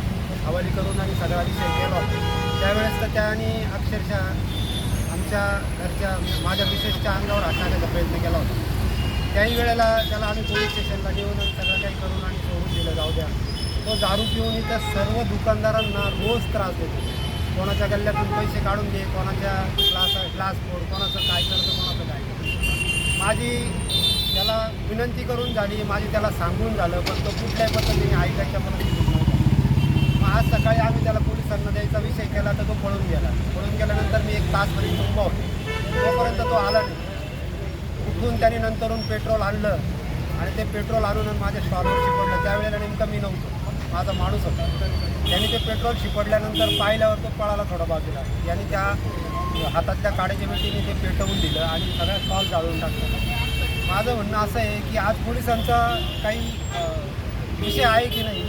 हवाली करून आणि सगळा विषय केला होता. त्यावेळेस तर त्याने अक्षरशः आमच्या घरच्या माझ्या मिसेसच्या अंगावर हात टाकण्याचा प्रयत्न केला होता. त्याही वेळेला त्याला आम्ही पोलीस स्टेशनला घेऊन सगळं काही करून आणि सोडून दिलं, जाऊ द्या. तो दारू पिऊन इथं सर्व दुकानदारांना रोज त्रास देतो. कोणाच्या गल्ल्यातून पैसे काढून घे, कोणाच्या ग्लास फोड, कोणाचं काय करतो, कोणाचं काय करतो. माझी त्याला विनंती करून झाली, माझी त्याला सांगून झालं, पण तो कुठल्याही पद्धतीने ऐकायच्या मनस्थितीत नव्हता. मग आज सकाळी आम्ही त्याला पोलिसांना द्यायचा विषय केला तर तो पळून गेल्यानंतर मी 1 तासपर्यंत उभा होतो. तोपर्यंत तो आला नाही. उठून त्याने नंतरून पेट्रोल आणलं आणि ते पेट्रोल आणून माझ्या स्टॉलवर शिपडलं. त्यावेळेला नेमकं मी नव्हतो, माझा माणूस होता. त्याने ते पेट्रोल शिपडल्यानंतर पाहिल्यावर तो पळाला थोडा बाजूला. याने त्या हातातल्या काड्याच्या मिठीने ते पेटवून दिलं आणि सगळ्या स्टॉल जाळून टाकलं. माझं म्हणणं असं आहे की आज पोलिसांचा काही विषय आहे की नाही.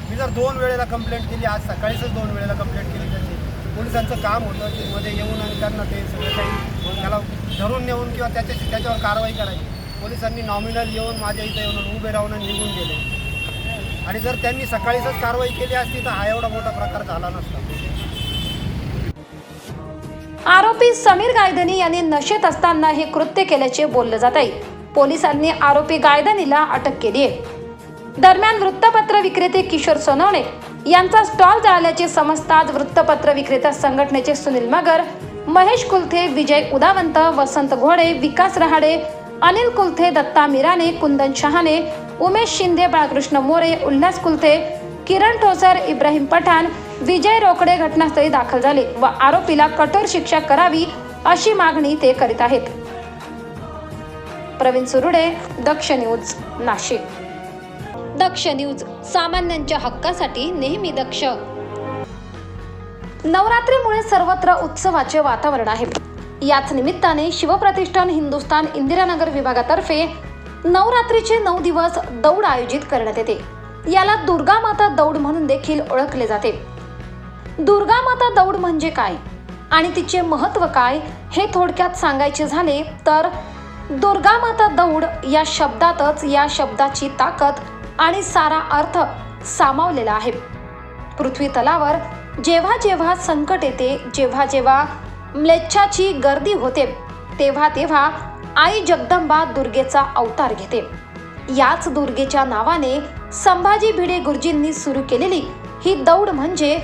मी जर 2 वेळेला कंप्लेंट केली, आज सकाळीच 2 वेळेला कंप्लेंट केली त्यांनी, पोलिसांचं काम होतं की मध्ये येऊन आणि त्यांना ते सगळं काही त्याला धरून नेऊन किंवा त्याच्यावर कारवाई करायची. पोलिसांनी नॉमिनल येऊन माझ्या इथं येऊन उभे राहून निघून गेले आणि जर त्यांनी सकाळीच कारवाई केली असती तर हा एवढा मोठा प्रकार झाला नसता.
आरोपी समीर गायधनी यांनी नशेत असताना हे कृत्य केल्याचे बोलले जात आहे. पोलिसांनी आरोपी गायधनीला अटक केली आहे. दरम्यान वृत्तपत्र विक्रेते किशोर सोनवणे यांचा स्टॉल जाळल्याचे समजताच वृत्तपत्र विक्रेता संघटनेचे सुनील मगर, महेश कुलथे, विजय उदावंत, वसंत घोडे, विकास रहाडे, अनिल कुलथे, दत्ता मिराने, कुंदन शहाणे, उमेश शिंदे, बाळकृष्ण मोरे, उल्हास कुलथे, किरण ठोसर, इब्राहिम पठाण, विजय रोकडे घटनास्थळी दाखल झाले व आरोपीला कठोर शिक्षा करावी अशी मागणी ते करीत आहेत. प्रवीण सुरुडे, दक्ष न्यूज, नाशिक. दक्ष न्यूज, सामान्यांच्या हक्कासाठी नेहमी दक्ष. नवरात्रीमुळे सर्वत्र उत्सवाचे वातावरण आहे. याच निमित्ताने शिवप्रतिष्ठान हिंदुस्थान इंदिरानगर विभागातर्फे नवरात्रीचे 9 दिवस दौड आयोजित करण्यात येते. याला दुर्गा माता दौड म्हणून देखील ओळखले जाते. दुर्गा माता दौड म्हणजे काय आणि तिचे महत्त्व काय हे थोडक्यात सांगायचे झाले तर दुर्गा माता दौड या शब्दातच या शब्दाची ताकद आणि सारा अर्थ सामावलेला आहे. पृथ्वी तलावर जेव्हा जेव्हा संकट येते, जेव्हा जेव्हा म्लेच्छाची गर्दी होते, तेव्हा तेव्हा आई जगदंबा दुर्गेचा अवतार घेते. याच दुर्गेच्या नावाने संभाजी भिडे गुरुजींनी सुरू केलेली ही दौड म्हणजे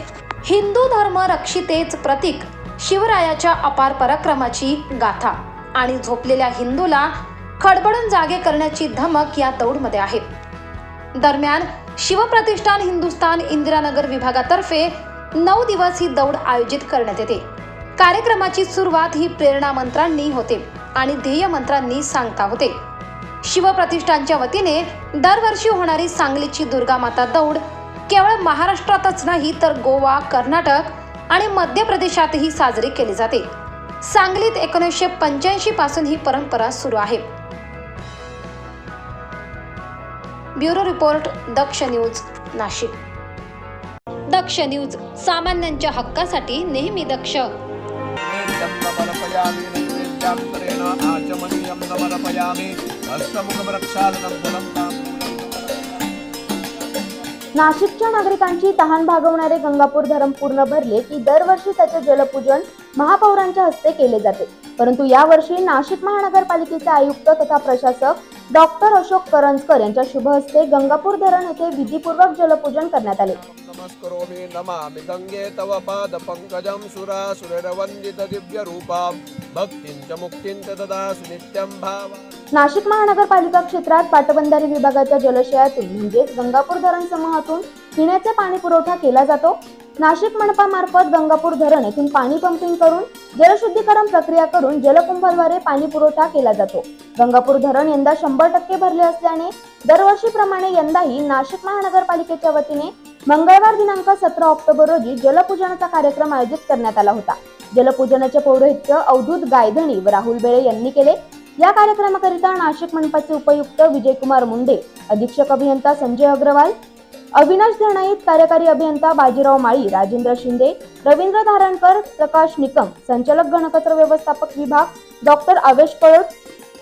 हिंदू धर्म रक्षितेच प्रतीक शिवरायाच्या अपार पराक्रमाची गाथा आणि झोपलेल्या हिंदूला खडबडून जागे करण्याची धमक या दौडमध्ये आहे. दरम्यान शिवप्रतिष्ठान हिंदुस्थान इंदिरानगर विभागातर्फे 9 दिवस ही दौड आयोजित करण्यात येते. कार्यक्रमाची सुरुवात ही प्रेरणा मंत्रांनी होते आणि ध्येय मंत्रांनी सांगता होते. शिवप्रतिष्ठानच्या वतीने दरवर्षी होणारी सांगलीची दुर्गा माता दौड केवळ महाराष्ट्रातच नाही तर गोवा, कर्नाटक आणि मध्य प्रदेशातही साजरी केली जाते. सांगलीत 1985 पासून ही परंपरा सुरू आहे. ब्युरो रिपोर्ट, दक्ष न्यूज, नाशिक. दक्ष न्यूज, सामान्यांच्या हक्कासाठी नेहमी दक्ष.
नाशिकच्या नागरिकांची तहान भागवणारे गंगापूर धरण पूर्ण भरले की दरवर्षी त्याचे जलपूजन महापौरांच्या हस्ते केले जाते. परंतु यावर्षी नाशिक महानगरपालिकेचे आयुक्त तथा प्रशासक डॉक्टर अशोक करंजकर यांच्या शुभ हस्ते गंगापूर धरण येथे विधीपूर्वक जलपूजन करण्यात आले.
नमस्करोमि नमामि गंगे तव पाद पंकजं सुरासुरवंदित दिव्य रूपां भक्तिं च मुक्तिं च ददासि नित्यं भावा.
नाशिक महानगरपालिका क्षेत्रात पाटबंधारे विभागाच्या जलाशयातून म्हणजेच गंगापूर धरण समूहातून पिण्याचा पाणी पुरवठा केला जातो. नाशिक मनपामार्फत गंगापूर धरण येथून पाणी पंपिंग करून जलशुद्धीकरण प्रक्रिया करून जलकुंभाद्वारे पाणी पुरवठा केला जातो. गंगापूर धरण यंदा 100% भरले असल्याने दरवर्षीप्रमाणे यंदाही नाशिक महानगरपालिकेच्या वतीने मंगळवार दिनांक 17 ऑक्टोबर रोजी जलपूजनाचा कार्यक्रम आयोजित करण्यात आला होता. जलपूजनाचे पौरोहित्य अवधूत गायधणी व राहुल बेळे यांनी केले. या कार्यक्रमाकरिता नाशिक मनपाचे उपायुक्त विजयकुमार मुंडे, अधीक्षक अभियंता संजय अग्रवाल, अविनाश धनाईत, कार्यकारी अभियंता बाजीराव माळी, राजेंद्र शिंदे, रवींद्र धारणकर, प्रकाश निकम, संचालक घनकचरा व्यवस्थापक विभाग डॉक्टर आवेश पळोट,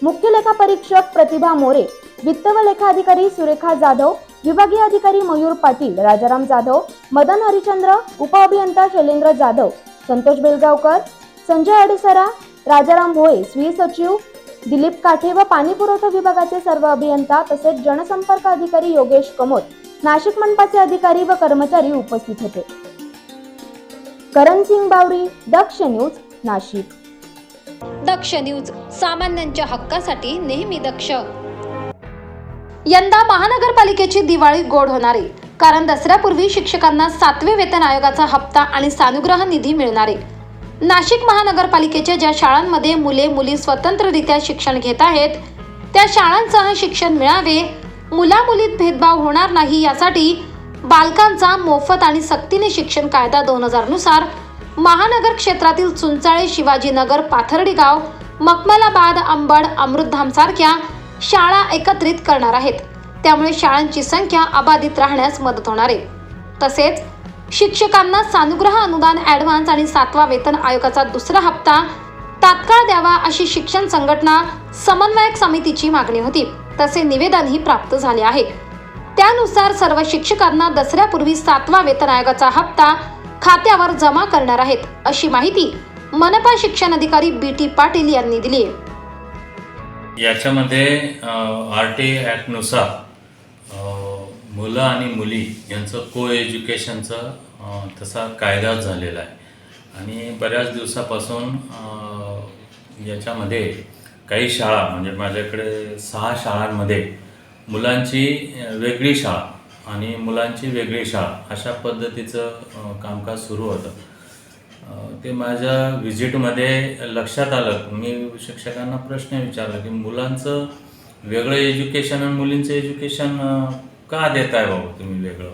मुख्य लेखा परीक्षक प्रतिभा मोरे, वित्त व लेखा अधिकारी सुरेखा जाधव, विभागीय अधिकारी मयूर पाटील, राजाराम जाधव, मदन हरिचंद्र, उपअभियंता शैलेंद्र जाधव, संतोष बेलगावकर, संजय अडसरा, राजाराम भोये, स्वी सचिव दिलीप काठे व पाणी पुरवठा विभागाचे सर्व अभियंता तसेच जनसंपर्क अधिकारी योगेश कमोत, नाशिक मनपाचे अधिकारी व कर्मचारी उपस्थित होते. करण सिंग बावरी, दक्ष न्यूज, नाशिक.
दक्ष न्यूज, सामान्यांच्या हक्कासाठी नेहमी दक्ष. यंदा महानगरपालिकेची दिवाळी गोड होणार आहे, कारण दसऱ्यापूर्वी शिक्षकांना 7वे वेतन आयोगाचा हप्ता आणि सानुग्रह निधी मिळणार आहे. नाशिक महानगरपालिकेच्या ज्या शाळांमध्ये मुले मुली स्वतंत्ररित्या शिक्षण घेत आहेत त्या शाळांसह शिक्षण मिळावे, मुला मुलीत भेदभाव होणार नाही यासाठी बालकांचा मोफत आणि सक्तीने शिक्षण कायदा 2000 नुसार महानगर क्षेत्रातील चुंचाळे, शिवाजीनगर, पाथर्डी गाव, मखमलाबाद, अंबड, अमृतधाम सारख्या शाळा एकत्रित करणार आहेत. त्यामुळे शाळांची संख्या अबाधित राहण्यास मदत होणार आहे. तसेच शिक्षकांना सानुग्रह अनुदान ॲडव्हान्स आणि 7वा वेतन आयोगाचा दुसरा हप्ता तात्काळ द्यावा अशी शिक्षण संघटना समन्वयक समितीची मागणी होती. तसे निवेदनही प्राप्त झाले आहे. त्यानुसार सर्व शिक्षकांना दसऱ्यापूर्वी 7वा वेतन आयोगाचा हप्ता खात्यावर जमा करणार आहेत, अशी माहिती मनपा शिक्षण अधिकारी BT पाटील यांनी दिली आहे.
याच्यामध्ये RT ॲक्टनुसार मुलं आणि मुली यांचं को एज्युकेशनचं तसा कायदा झालेला आहे आणि बऱ्याच दिवसापासून याच्यामध्ये काही शाळा म्हणजे माझ्याकडे 6 शाळांमध्ये मुलांची वेगळी शाळा आणि मुलांची वेगळी शाळा अशा पद्धतीचं कामकाज सुरू होतं. ते माझ्या व्हिजिटमध्ये लक्षात आलं. मी शिक्षकांना प्रश्न विचारला की मुलांचं वेगळं एज्युकेशन आणि मुलींचं एज्युकेशन का देताय बाबा तुम्ही वेगळं?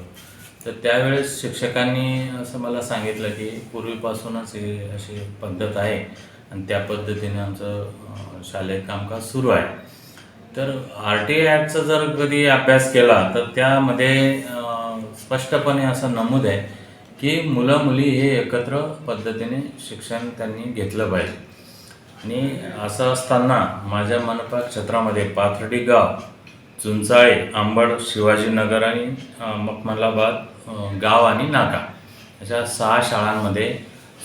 तर त्यावेळेस शिक्षकांनी असं मला सांगितलं की पूर्वीपासूनच ही अशी पद्धत आहे आणि त्या पद्धतीने आमचं शालेय कामकाज सुरू आहे. तर RT ॲक्टचा जर कधी अभ्यास केला तर त्यामध्ये स्पष्टपणे असं नमूद आहे की मुलं मुली हे एकत्र पद्धतीने शिक्षण त्यांनी घेतलं पाहिजे. आणि असं असताना माझ्या मनपा क्षेत्रामध्ये पाथर्डी गाव, चुंचाळे, अंबड, शिवाजीनगर आणि मखमलाबाद गाव आणि नाका अशा 6 शाळांमध्ये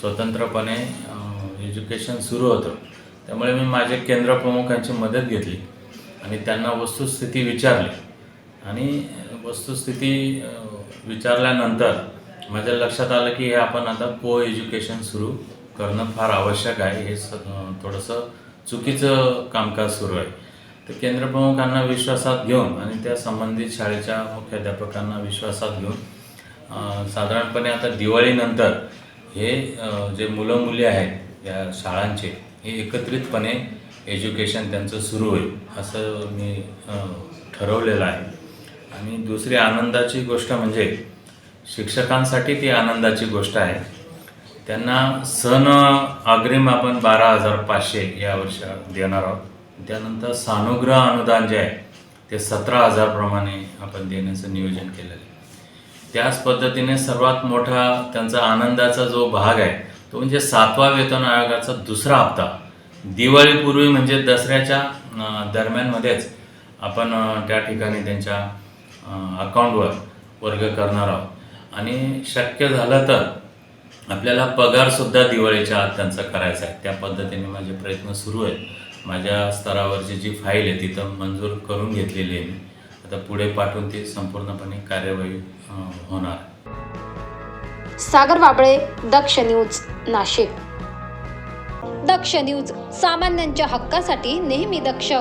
स्वतंत्रपणे एज्युकेशन सुरू होतं. त्यामुळे मी माझे केंद्रप्रमुखांची मदत घेतली आणि त्यांना वस्तुस्थिती विचारली आणि वस्तुस्थिती विचारल्यानंतर माझ्या लक्षात आलं की हे आपण आता को एज्युकेशन सुरू करणं फार आवश्यक आहे. हे थोडंसं चुकीचं कामकाज सुरू आहे. तर केंद्रप्रमुखांना विश्वासात घेऊन आणि त्या संबंधित शाळेच्या मुख्याध्यापकांना विश्वासात घेऊन साधारणपणे आता दिवाळीनंतर हे जे मुलं मुली आहेत या शाळांचे हे एकत्रितपणे एज्युकेशन त्यांचं सुरू होईल असं मी ठरवलेलं आहे. आणि दुसरी आनंदाची गोष्ट म्हणजे शिक्षकांसाठी ती आनंदाची गोष्ट आहे. त्यांना सण अग्रिम आपण 12,500 यावर्षी देणार आहोत. त्यानंतर सानुग्रह अनुदान जे आहे ते 17,000 प्रमाणे आपण देण्याचं नियोजन केलेलं आहे. त्याच पद्धतीने सर्वात मोठा त्यांचा आनंदाचा जो भाग आहे तो म्हणजे 7वा वेतन आयोगाचा दुसरा हप्ता दिवाळीपूर्वी म्हणजे दसऱ्याच्या दरम्यानमध्येच आपण त्या ठिकाणी त्यांच्या अकाउंटवर वर्ग करणार आहोत. आणि शक्य झालं तर आपल्याला पगारसुद्धा दिवाळीच्या आत त्यांचा करायचा आहे. त्या पद्धतीने माझे प्रयत्न सुरू आहेत. माझ्या स्तरावरची जी फाईल आहे तिथं मंजूर करून घेतलेली आहे मी. आता पुढे पाठवून ती संपूर्णपणे कार्यवाही होणार.
सागर वाबळे, दक्ष न्यूज, नाशिक. दक्ष न्यूज, सामान्यांच्या हक्कासाठी नेहमी दक्ष.